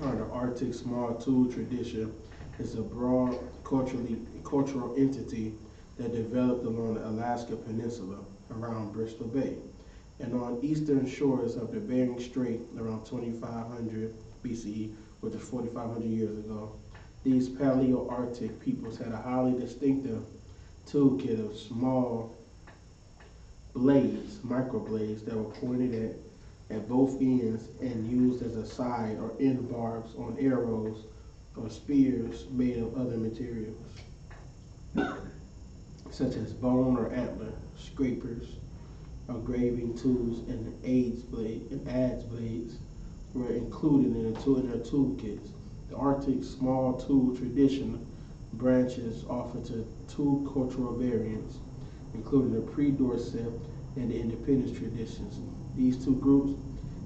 The Arctic Small Tool tradition is a broad cultural entity that developed along the Alaska Peninsula around Bristol Bay and on eastern shores of the Bering Strait around 2500 BCE, which is 4,500 years ago. These Paleoarctic peoples had a highly distinctive toolkit of small blades, microblades, that were pointed at both ends and used as a side or end barbs on arrows or spears made of other materials, such as bone or antler, scrapers, or graving tools, and adze blades were included in their toolkits. The Arctic small tool tradition branches off into two cultural variants, including the pre-Dorset and the independence traditions. These two groups,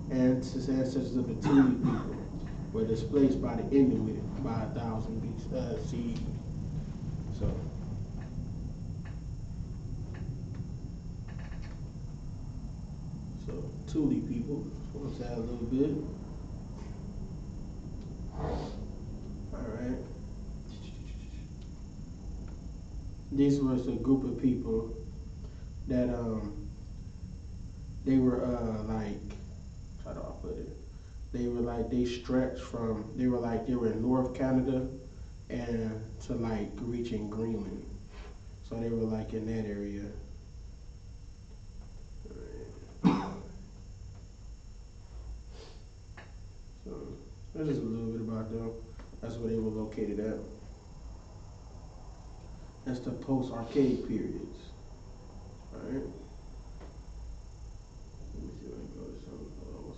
ancestors of the Thule people, were displaced by the Inuit by 1000 BC. So Thule people, just want to say a little bit. All right. This was a group of people that they were like, how do I put it? They were like, they stretched from, they were in North Canada and to like reaching Greenland. So they were like in that area. So that's just a little bit about them. That's where they were located at. That's the post-archaic periods. All right. Let me see if I can go to something. Hold on 1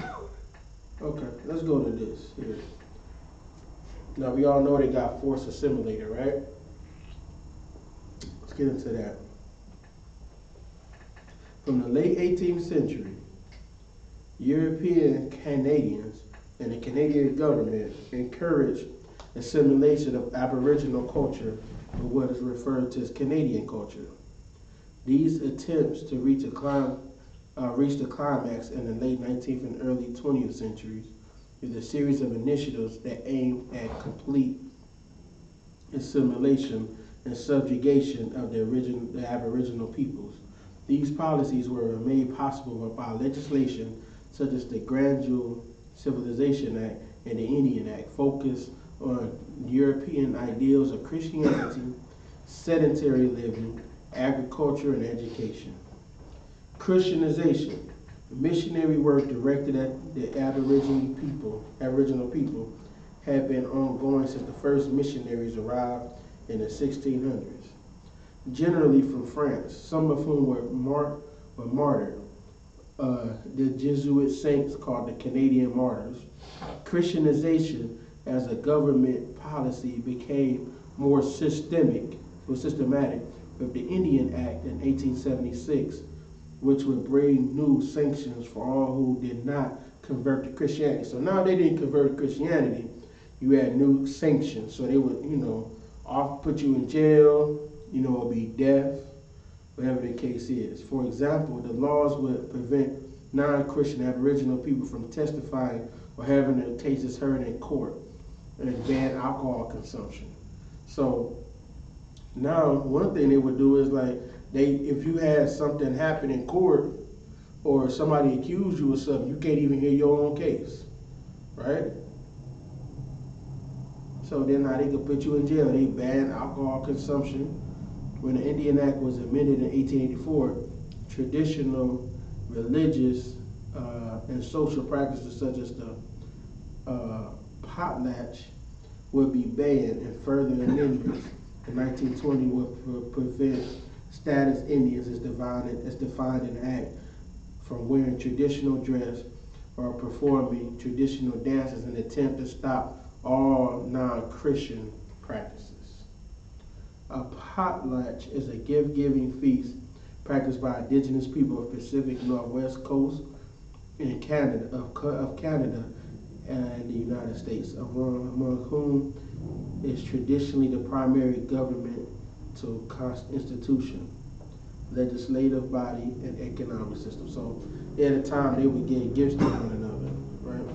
second. Okay, let's go to this here. Now we all know they got forced assimilated, right? Let's get into that. From the late 18th century, European Canadians and the Canadian government encouraged assimilation of Aboriginal culture with what is referred to as Canadian culture. These attempts to reach the climax in the late 19th and early 20th centuries with a series of initiatives that aimed at complete assimilation and subjugation of the Aboriginal peoples. These policies were made possible by legislation such as the Gradual Civilization Act and the Indian Act, focused on European ideals of Christianity, sedentary living, agriculture, and education. Christianization, missionary work directed at the Aboriginal people, had been ongoing since the first missionaries arrived in the 1600s, generally from France, some of whom were martyred. The Jesuit saints called the Canadian martyrs. Christianization as a government policy became more systematic with the Indian Act in 1876, which would bring new sanctions for all who did not convert to Christianity. So now they didn't convert to Christianity, you had new sanctions. So they would, put you in jail, or be death, whatever the case is. For example, the laws would prevent non-Christian Aboriginal people from testifying or having their cases heard in court, and ban alcohol consumption. So now one thing they would do is if you had something happen in court or somebody accused you of something, you can't even hear your own case, right? So then now they could put you in jail. They banned alcohol consumption. When the Indian Act was amended in 1884, traditional religious and social practices such as the potlatch would be banned, and further amendments in 1920 would prevent status Indians as defined in the Act from wearing traditional dress or performing traditional dances in an attempt to stop all non-Christian practices. A potlatch is a gift-giving feast practiced by indigenous people of Pacific Northwest coast in Canada, of Canada and the United States, among whom is traditionally the primary government to institution, legislative body, and economic system. So at a time they would give gifts to one another, right?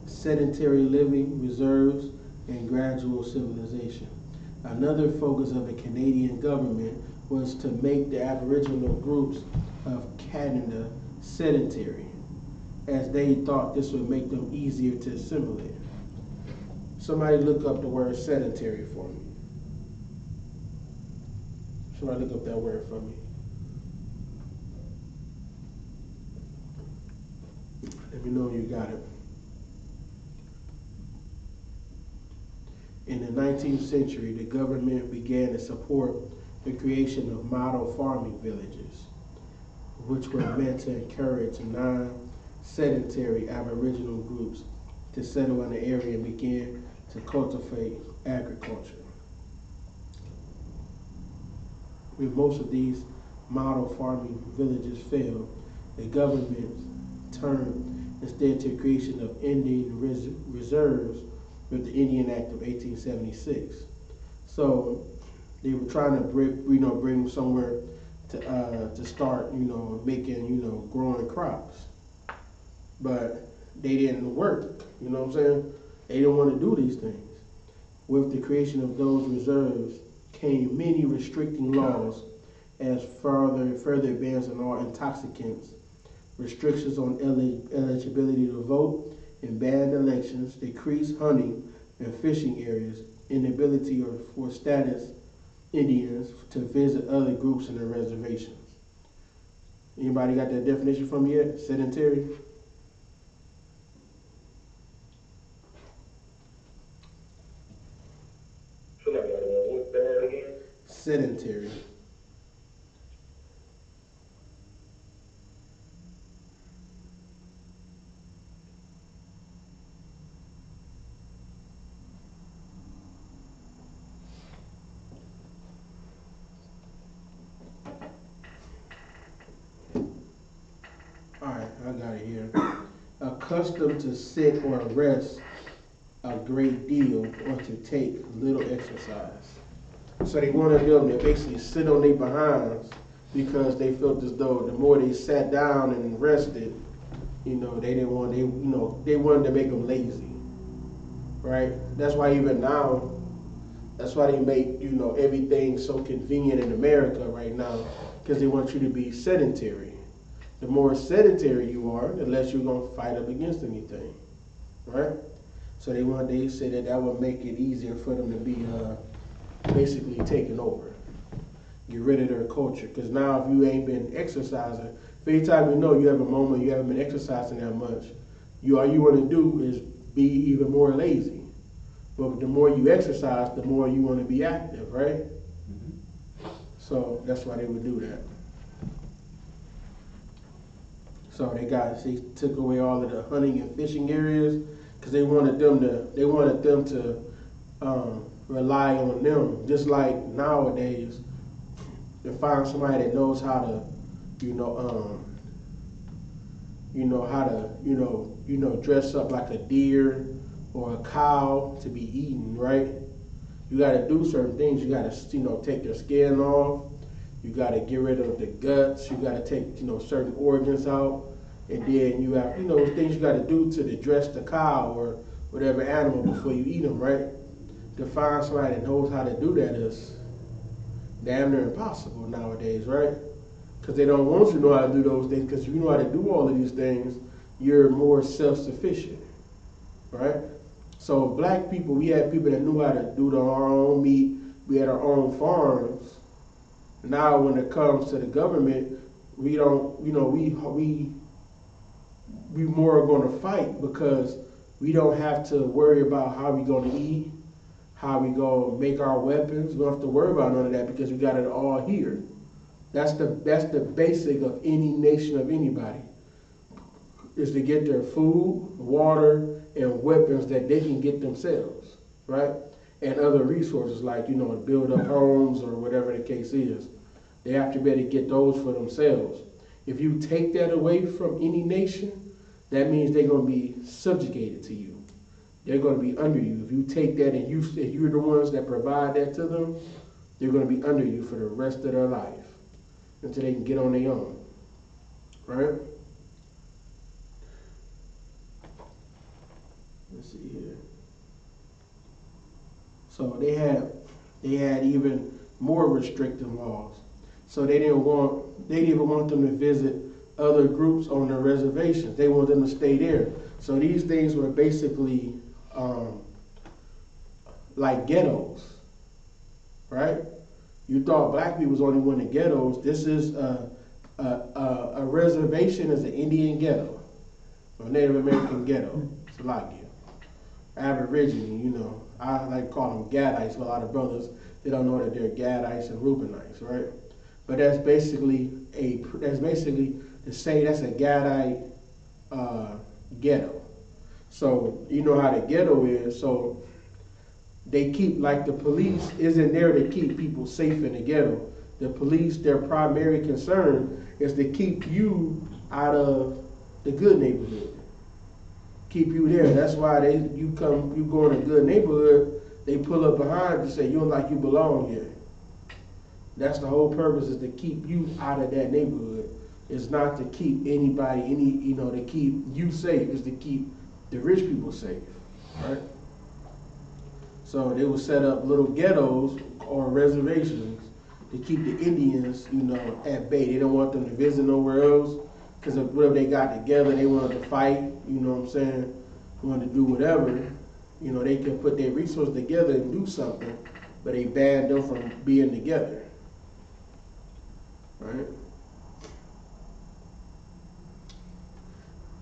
Sedentary living, reserves, and gradual civilization. Another focus of the Canadian government was to make the Aboriginal groups of Canada sedentary, as they thought this would make them easier to assimilate. Somebody look up the word sedentary for me. Somebody look up that word for me. Let me know you got it. In the 19th century, the government began to support the creation of model farming villages, which were meant to encourage non-sedentary Aboriginal groups to settle in the area and begin to cultivate agriculture. When most of these model farming villages failed, the government turned instead to the creation of Indian reserves with the Indian Act of 1876. So they were trying to bring them somewhere to start, making, growing crops. But they didn't work, you know what I'm saying? They didn't want to do these things. With the creation of those reserves came many restricting laws as further bans on all intoxicants, restrictions on eligibility to vote, and banned elections, decreased hunting and fishing areas, inability for status Indians to visit other groups in their reservations. Anybody got that definition from me yet? Sedentary? What's the word again? Sedentary. Alright, I got it here. Accustomed to sit or rest a great deal or to take little exercise. So they wanted them to basically sit on their behinds because they felt as though the more they sat down and rested, they wanted to make them lazy, right? That's why even now, that's why they make, everything so convenient in America right now, because they want you to be sedentary. The more sedentary you are, the less you're going to fight up against anything, right? So they said that would make it easier for them to be basically taken over. Get rid of their culture. Because now if you ain't been exercising, if anytime you know you have a moment you haven't been exercising that much, all you want to do is be even more lazy. But the more you exercise, the more you want to be active, right? Mm-hmm. So that's why they would do that. So they took away all of the hunting and fishing areas because they wanted them to rely on them. Just like nowadays, to find somebody that knows how to, dress up like a deer or a cow to be eaten, right? You got to do certain things. You got to, take their skin off. You got to get rid of the guts. You got to take, certain organs out. And then you have, things you got to do to dress the cow or whatever animal before you eat them, right? To find somebody that knows how to do that is damn near impossible nowadays, right? Because they don't want you to know how to do those things. Because if you know how to do all of these things, you're more self-sufficient, right? So black people, we had people that knew how to do our own meat. We had our own farms. Now when it comes to the government, we don't, we more are going to fight because we don't have to worry about how we going to eat, how we going to make our weapons. We don't have to worry about none of that because we got it all here. That's the basic of any nation, of anybody, is to get their food, water, and weapons that they can get themselves, right? And other resources like, to build up homes or whatever the case is. They have to be able to get those for themselves. If you take that away from any nation, that means they're going to be subjugated to you. They're going to be under you. If you take that and if you're the ones that provide that to them, they're going to be under you for the rest of their life until they can get on their own, right? Let's see here. So they had even more restrictive laws. So they didn't even want them to visit other groups on their reservations. They wanted them to stay there. So these things were basically like ghettos, right? You thought black people was only one in ghettos. This is a reservation is an Indian ghetto, or Native American ghetto. It's like you. Aborigine, I like to call them Gadites. A lot of brothers, they don't know that they're Gadites and Reubenites, right? But that's basically to say that's a Gadite ghetto. So you know how the ghetto is. So they keep, like, the police isn't there to keep people safe in the ghetto. The police, their primary concern is to keep you out of the good neighborhood. Keep you there. That's why you go in a good neighborhood, they pull up behind you, say you don't like you belong here. That's the whole purpose, is to keep you out of that neighborhood. It's not to keep anybody, to keep you safe. It's to keep the rich people safe, right? So they would set up little ghettos or reservations to keep the Indians, at bay. They don't want them to visit nowhere else, because whatever they got together, they wanted to fight, They wanted to do whatever. They can put their resources together and do something, but they banned them from being together, right?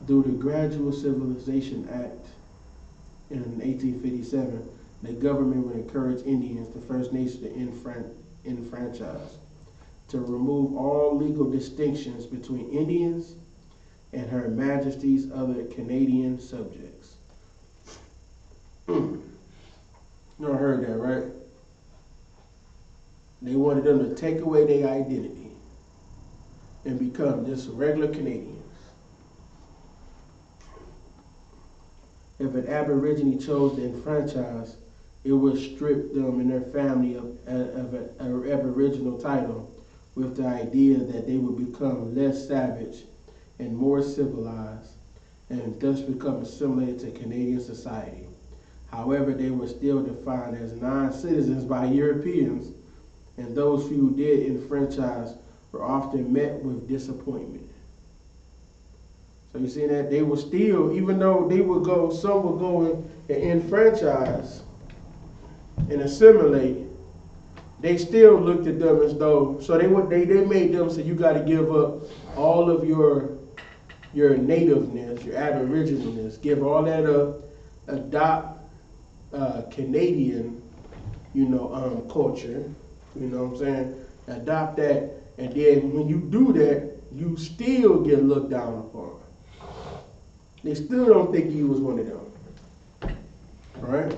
Through the Gradual Civilization Act in 1857, the government would encourage Indians, the First Nation, to enfranchise, to remove all legal distinctions between Indians and Her Majesty's other Canadian subjects. You all heard that, right? They wanted them to take away their identity and become just regular Canadians. If an Aborigine chose to enfranchise, it would strip them and their family of an Aboriginal title, with the idea that they would become less savage and more civilized, and thus become assimilated to Canadian society. However, they were still defined as non-citizens by Europeans, and those who did enfranchise were often met with disappointment. So you see that they were still, even though they would go, some would go and enfranchise and assimilate, they still looked at them as though, so they made them say you got to give up all of your nativeness, your aboriginalness, give all that up, adopt Canadian, culture, you know what I'm saying? Adopt that, and then when you do that, you still get looked down upon. They still don't think you was one of them, right?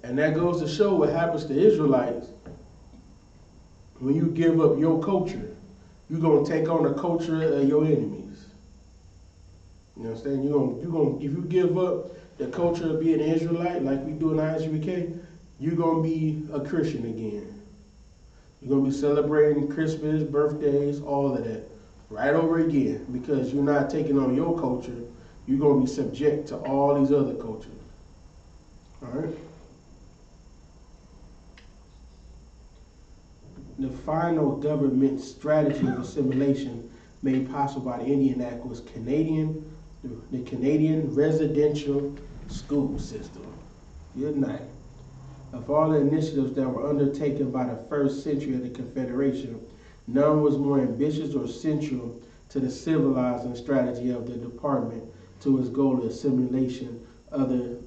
And that goes to show what happens to Israelites when you give up your culture. You're gonna take on the culture of your enemies. You know what I'm saying? You're gonna if you give up the culture of being an Israelite, like we do in I.S.U.P.K, you're gonna be a Christian again. You're gonna be celebrating Christmas, birthdays, all of that, right over again, because you're not taking on your culture. You're gonna be subject to all these other cultures. All right. The final government strategy of assimilation made possible by the Indian Act was the Canadian residential school system. Good night. Of all the initiatives that were undertaken by the first century of the Confederation, none was more ambitious or central to the civilizing strategy of the department to its goal of assimilation than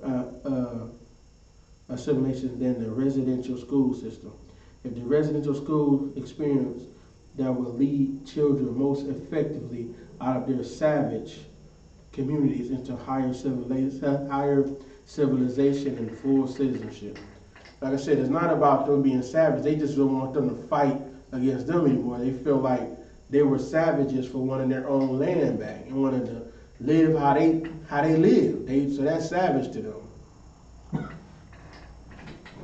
the residential school system. If the residential school experience that will lead children most effectively out of their savage communities into higher civilization and full citizenship. Like I said, it's not about them being savage. They just don't want them to fight against them anymore. They feel like they were savages for wanting their own land back and wanted to live how they live. So that's savage to them.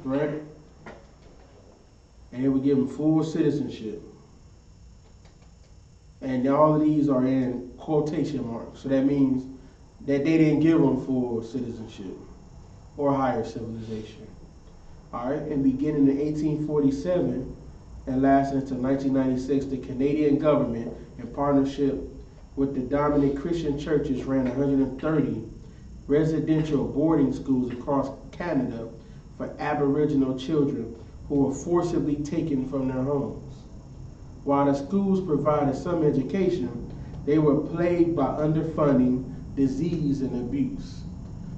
Right? And they would give them full citizenship. And all of these are in quotation marks. So that means that they didn't give them full citizenship or higher civilization. All right, and beginning in 1847 and lasting until 1996, the Canadian government, in partnership with the dominant Christian churches, ran 130 residential boarding schools across Canada for Aboriginal children who were forcibly taken from their homes. While the schools provided some education, they were plagued by underfunding, disease, and abuse.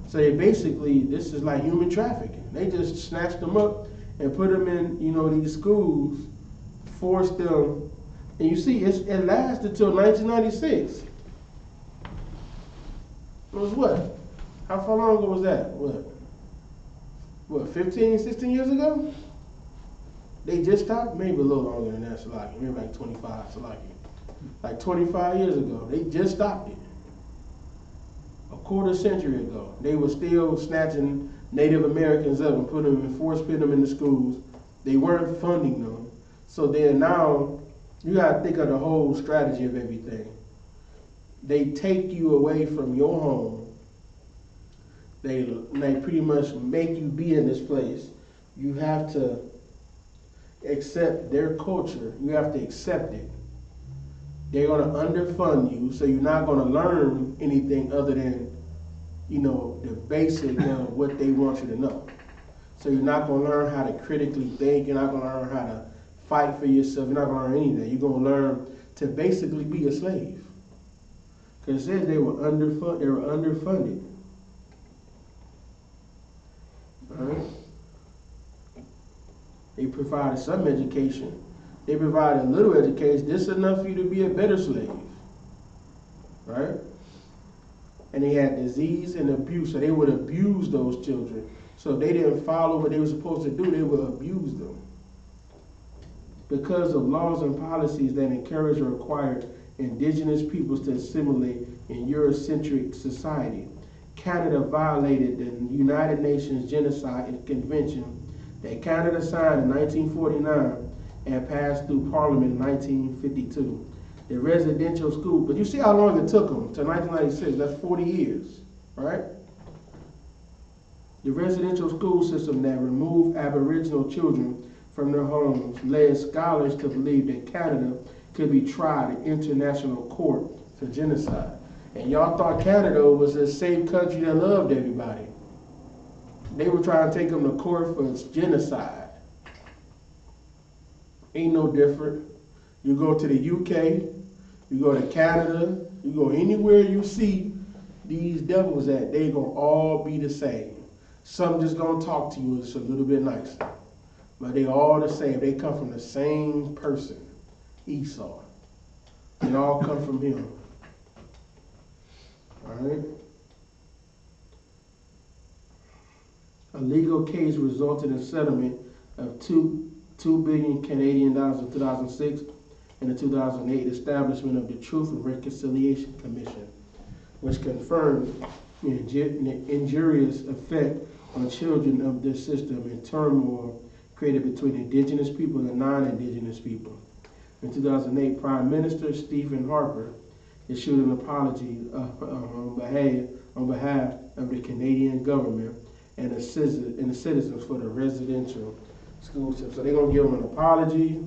So they basically, this is like human trafficking. They just snatched them up and put them in, these schools, forced them. And you see, it lasted till 1996. It was what? How far long ago was that? What, 15, 16 years ago? They just stopped? Maybe a little longer than that, Salaki. Maybe like 25, Salaki. Like 25 years ago. They just stopped it. A quarter century ago. They were still snatching Native Americans up and putting them in the schools. They weren't funding them. So then now, you gotta think of the whole strategy of everything. They take you away from your home. They pretty much make you be in this place. You have to accept their culture. You have to accept it. They're going to underfund you, so you're not going to learn anything other than, the basic of what they want you to know. So you're not going to learn how to critically think. You're not going to learn how to fight for yourself. You're not going to learn anything. You're going to learn to basically be a slave. Because it says they were underfunded. All right? They provided some education. They provided a little education. This is enough for you to be a better slave. Right? And they had disease and abuse, so they would abuse those children. So if they didn't follow what they were supposed to do, they would abuse them. Because of laws and policies that encourage or require indigenous peoples to assimilate in Eurocentric society, Canada violated the United Nations Genocide Convention that Canada signed in 1949 and passed through Parliament in 1952. The residential school, but you see how long it took them to 1996, that's 40 years, right? The residential school system that removed Aboriginal children from their homes led scholars to believe that Canada could be tried in international court for genocide. And y'all thought Canada was a safe country that loved everybody. They were trying to take them to court for genocide. Ain't no different. You go to the UK, you go to Canada, you go anywhere you see these devils at, they gonna all be the same. Some just gonna talk to you just a little bit nicer. But they all the same. They come from the same person, Esau. They all come from him. All right? A legal case resulted in settlement of $2 billion Canadian dollars in 2006 and the 2008 establishment of the Truth and Reconciliation Commission, which confirmed the injurious effect on children of this system and turmoil created between indigenous people and non-indigenous people. In 2008, Prime Minister Stephen Harper issued an apology on behalf of the Canadian government and the citizens for the residential school system. So they're going to give them an apology,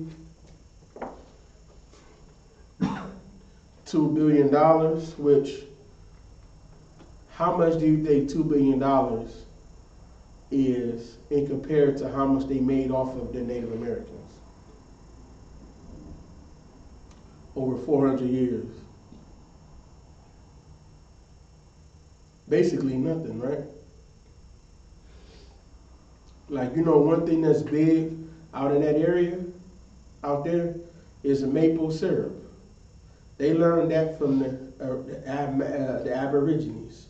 $2 billion, which, how much do you think $2 billion is in compared to how much they made off of the Native Americans over 400 years? Basically nothing, right? Like, you know, one thing that's big out in that area, out there, is maple syrup. They learned that from the Aborigines,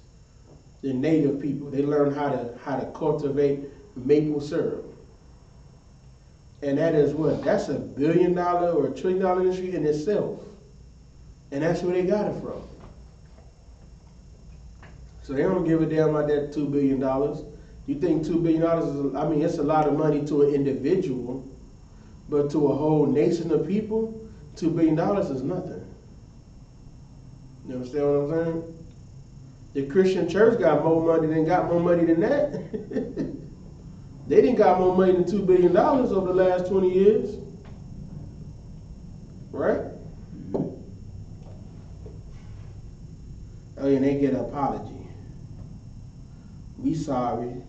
the native people. They learned how to cultivate maple syrup. And that is what? That's $1 billion or $1 trillion industry in itself. And that's where they got it from. So they don't give a damn about that $2 billion. You think $2 billion is, I mean, it's a lot of money to an individual, but to a whole nation of people, $2 billion is nothing. You understand what I'm saying? The Christian church got more money than that. They didn't got more money than $2 billion over the last 20 years. Right? Oh, yeah, and they get an apology. We sorry.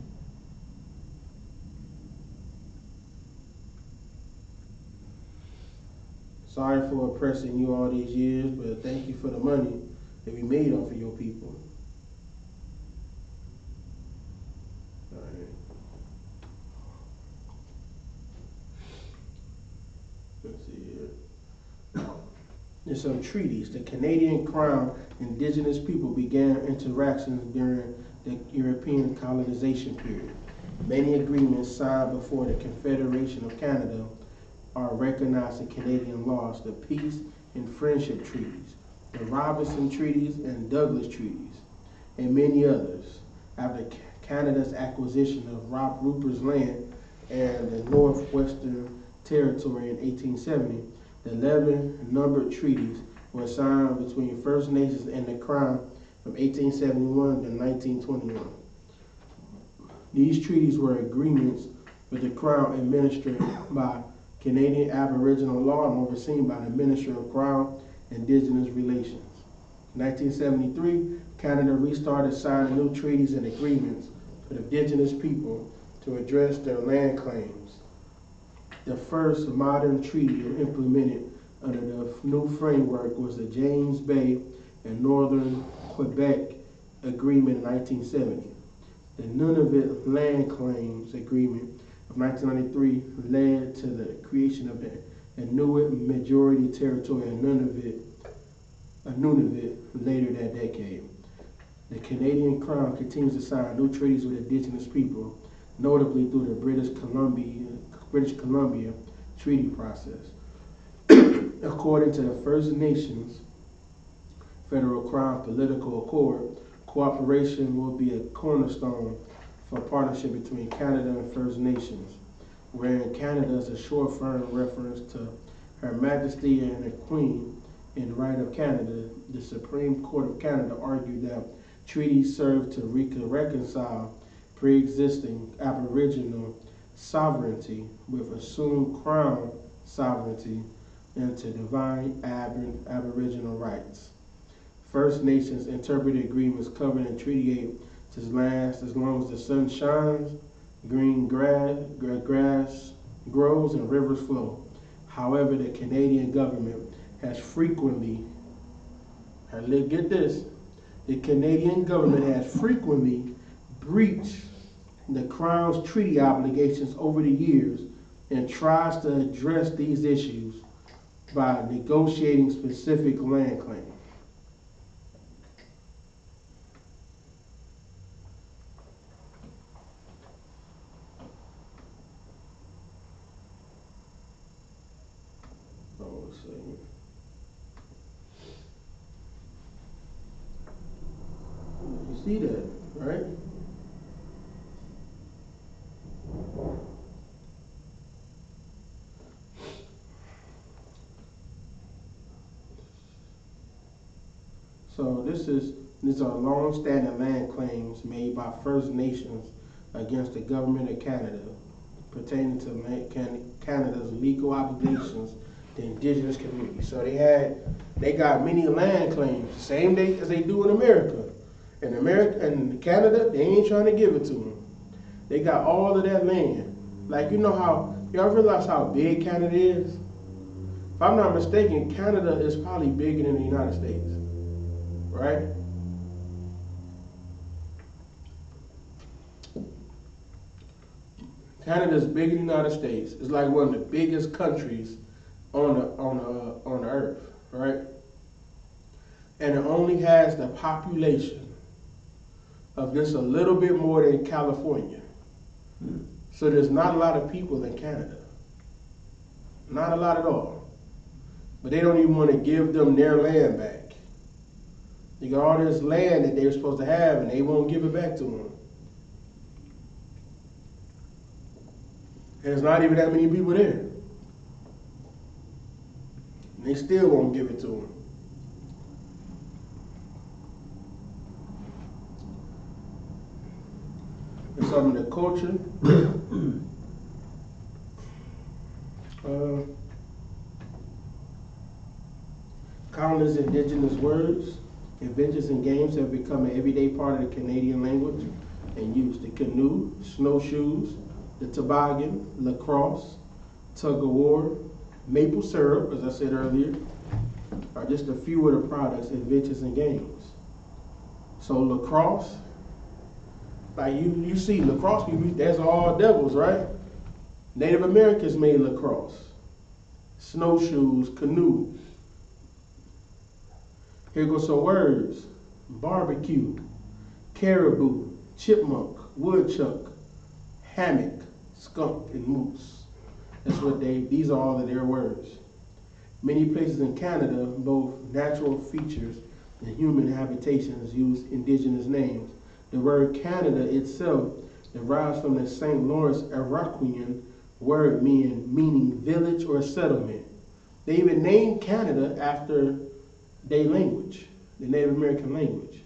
Sorry for oppressing you all these years, but thank you for the money that we made off of your people. All right. Let's see here. There's some treaties. The Canadian Crown indigenous people began interactions during the European colonization period. Many agreements signed before the Confederation of Canada are recognized in Canadian laws: the Peace and Friendship Treaties, the Robinson Treaties and Douglas Treaties, and many others. After Canada's acquisition of Rupert's Land and the Northwestern Territory in 1870, the 11 numbered treaties were signed between First Nations and the Crown from 1871 to 1921. These treaties were agreements with the Crown administered by Canadian Aboriginal law and overseen by the Ministry of Crown Indigenous Relations. In 1973, Canada restarted signing new treaties and agreements with Indigenous people to address their land claims. The first modern treaty implemented under the new framework was the James Bay and Northern Quebec Agreement in 1970. The Nunavut Land Claims Agreement of 1993 led to the creation of the Inuit Majority Territory of Nunavut later that decade. The Canadian Crown continues to sign new treaties with Indigenous people, notably through the British Columbia Treaty process. According to the First Nations Federal Crown Political Accord, cooperation will be a cornerstone for partnership between Canada and First Nations, wherein Canada is a short form reference to Her Majesty and the Queen. In the Right of Canada, the Supreme Court of Canada argued that treaties serve to reconcile pre-existing Aboriginal sovereignty with assumed Crown sovereignty and to divine Aboriginal rights. First Nations interpreted agreements covered in Treaty 8 to last as long as the sun shines, green grass grows, and rivers flow. However, the Canadian government has frequently, get this, the Canadian government has frequently breached the Crown's treaty obligations over the years and tries to address these issues by negotiating specific land claims. You see that, right? So these are long-standing land claims made by First Nations against the government of Canada pertaining to Canada's legal obligations to Indigenous communities. So they got many land claims, same day as they do in America. In America and Canada, they ain't trying to give it to them. They got all of that land. Like, you know how, y'all realize how big Canada is? If I'm not mistaken, Canada is probably bigger than the United States, right? Canada is bigger than the United States. It's like one of the biggest countries on the earth, right? And it only has the population of just a little bit more than California. So there's not a lot of people in Canada. Not a lot at all. But they don't even want to give them their land back. They got all this land that they were supposed to have and they won't give it back to them. And there's not even that many people there. And they still won't give it to them. And some of the culture, countless Indigenous words, inventions, and games have become an everyday part of the Canadian language and use. The canoe, snowshoes, the toboggan, lacrosse, tug-of-war, maple syrup, as I said earlier, are just a few of the products, inventions, and games. So lacrosse, like you see lacrosse people, that's all devils, right? Native Americans made lacrosse, snowshoes, canoe. Here goes some words: barbecue, caribou, chipmunk, woodchuck, hammock, skunk, and moose. That's what these are all of their words. Many places in Canada, both natural features and human habitations use indigenous names. The word Canada itself derives from the St. Lawrence Iroquoian word meaning village or settlement. They even named Canada after their language, the Native American language.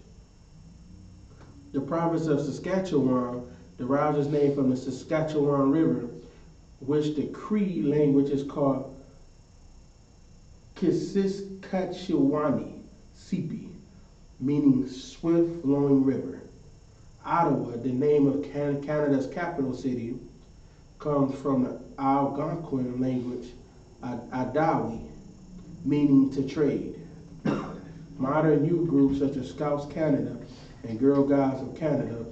The province of Saskatchewan derives its name from the Saskatchewan River, which the Cree language is called Kisiskatchewani Sipi, meaning swift flowing river. Ottawa, the name of Canada's capital city, comes from the Algonquin language, Adawi, meaning to trade. Modern youth groups such as Scouts Canada and Girl Guides of Canada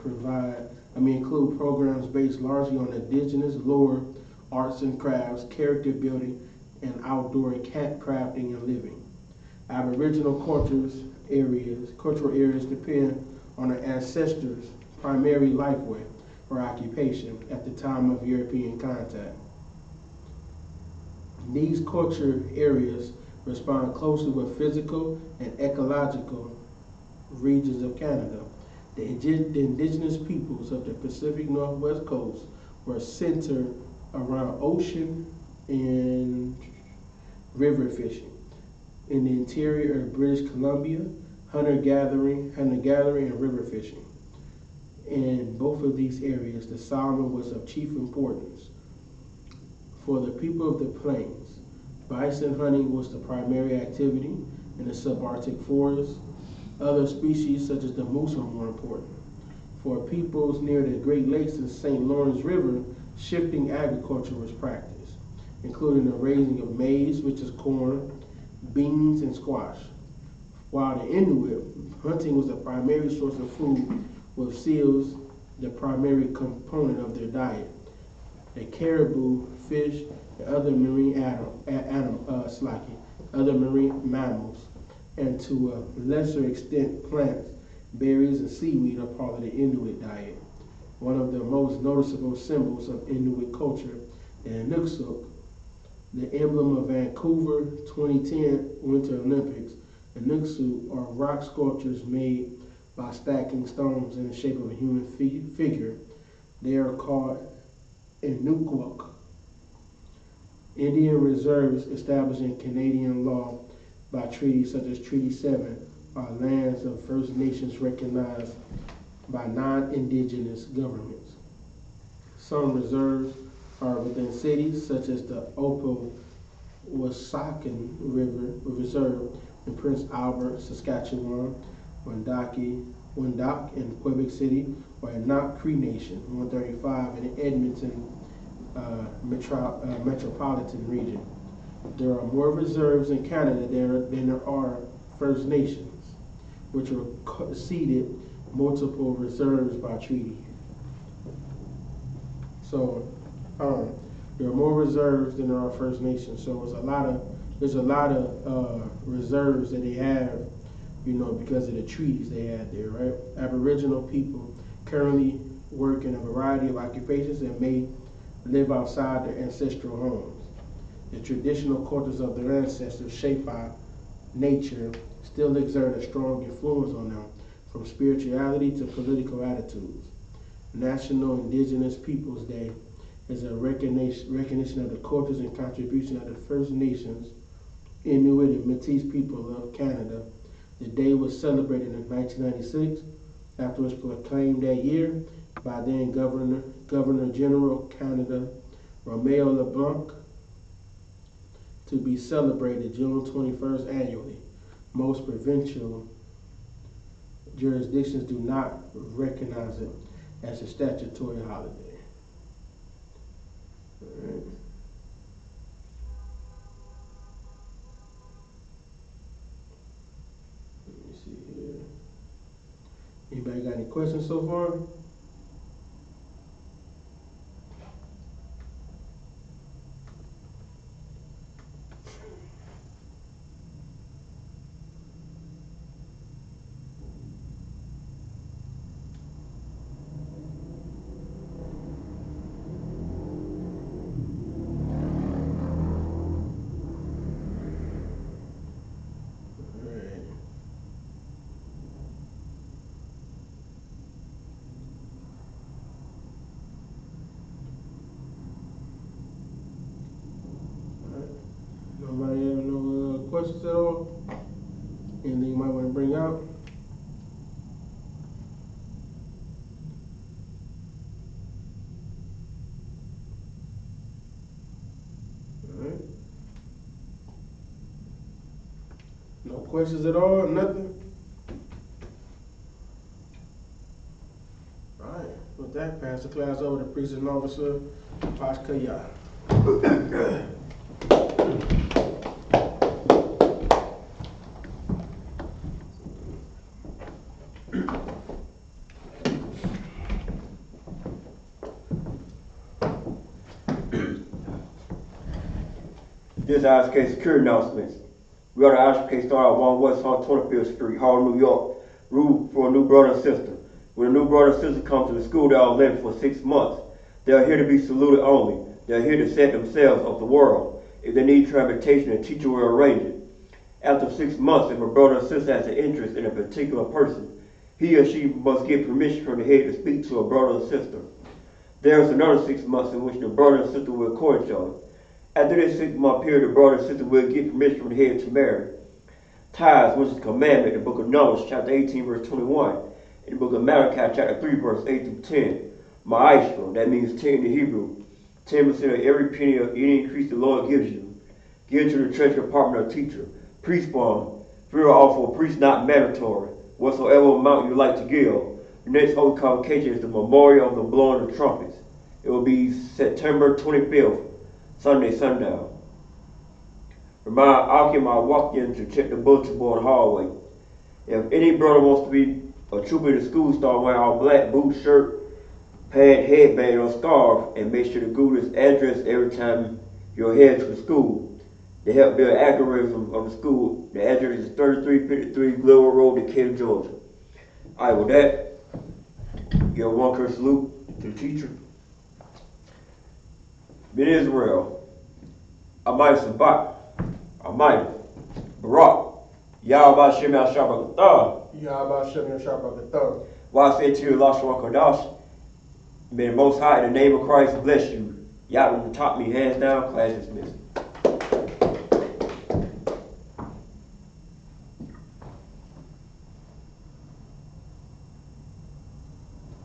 include programs based largely on Indigenous lore, arts and crafts, character building, and outdoor crafting and living. Aboriginal cultural areas depend on their ancestors' primary lifeway or occupation at the time of European contact. These culture areas respond closely with physical and ecological regions of Canada. The indigenous peoples of the Pacific Northwest coast were centered around ocean and river fishing. In the interior of British Columbia, hunter-gathering, and river fishing. In both of these areas, the salmon was of chief importance. For the people of the plains, Bison hunting was the primary activity in the subarctic forests. Other species, such as the moose, are more important. For peoples near the Great Lakes and St. Lawrence River, shifting agriculture was practiced, including the raising of maize, which is corn, beans, and squash. While the Inuit, hunting was the primary source of food, with seals the primary component of their diet. The caribou, fish, and other marine other marine mammals, and to a lesser extent plants, berries, and seaweed are part of the Inuit diet. One of the most noticeable symbols of Inuit culture, the I.S.U.P.K, the emblem of Vancouver 2010 Winter Olympics. The I.S.U.P. are rock sculptures made by stacking stones in the shape of a human figure. They are called Inukwuk. Indian reserves established in Canadian law by treaties such as Treaty 7 are lands of First Nations recognized by non-Indigenous governments. Some reserves are within cities, such as the Opawasakan River Reserve in Prince Albert, Saskatchewan, Wendock in Quebec City, or Enoch Cree Nation, 135 in the Edmonton metropolitan region. There are more reserves in Canada than there are First Nations, which are ceded multiple reserves by treaty. So there are more reserves than there are First Nations. So there's a lot of reserves that they have, because of the treaties they had there, right? Aboriginal people currently work in a variety of occupations and may live outside their ancestral homes. The traditional cultures of their ancestors, shaped by nature, still exert a strong influence on them, from spirituality to political attitudes. National Indigenous Peoples Day is a recognition of the cultures and contribution of the First Nations, Inuit and Métis people of Canada. The day was celebrated in 1996, after it was proclaimed that year by then Governor General Canada, Romeo LeBlanc, to be celebrated June 21st annually. Most provincial jurisdictions do not recognize it as a statutory holiday. All right. Let me see here. Anybody got any questions so far? Nobody have no questions at all? Anything you might want to bring out? All right. No questions at all? Nothing? All right. With that, pass the class over to Precinct Officer I.S.U.P.K. This I.S.U.P.K security announcements. We are the I.S.U.P.K started at 1 West 125th Street, Harlem, New York, room for a new brother and sister. When a new brother and sister come to the school, they are living for 6 months. They are here to be saluted only. They are here to set themselves of the world. If they need transportation, a teacher will arrange it. After 6 months, if a brother or sister has an interest in a particular person, he or she must get permission from the head to speak to a brother or sister. There is another 6 months in which the brother and sister will court each other. After this 6-month period, the brother and sister will get permission from the head to marry. Tithes, which is a commandment, in the book of Numbers, chapter 18, verse 21. In the book of Malachi, chapter 3, verse 8 through 10. Ma'ashra, that means 10 in the Hebrew. 10% of every penny of any increase the Lord gives you. Give to the Treasury Department of Teacher. Priest Fund. Free offer for priest not mandatory. Whatsoever amount you like to give. The next holy convocation is the memorial of the blowing of trumpets. It will be September 25th, Sunday, sundown. Remind Akim I walk in to check the bulletin board hallway. If any brother wants to be a trooper in the school, start wearing our black boot, shirt, pad, headband, or scarf, and make sure to Google this address every time you're headed to the school. They help build algorithm of the school. The address is 3353 Glenwood Road, Decatur, Georgia. All right, with that, give one curse salute to the teacher. In Israel, I.S.U.P.K, Almighty, Barak, Yahweh Shem Yahshua Yahweh Shem Yahshua. Why I say to you, Lashua Kodash, may the Most High, in the name of Christ, bless you. Y'all taught me hands down, class dismissed.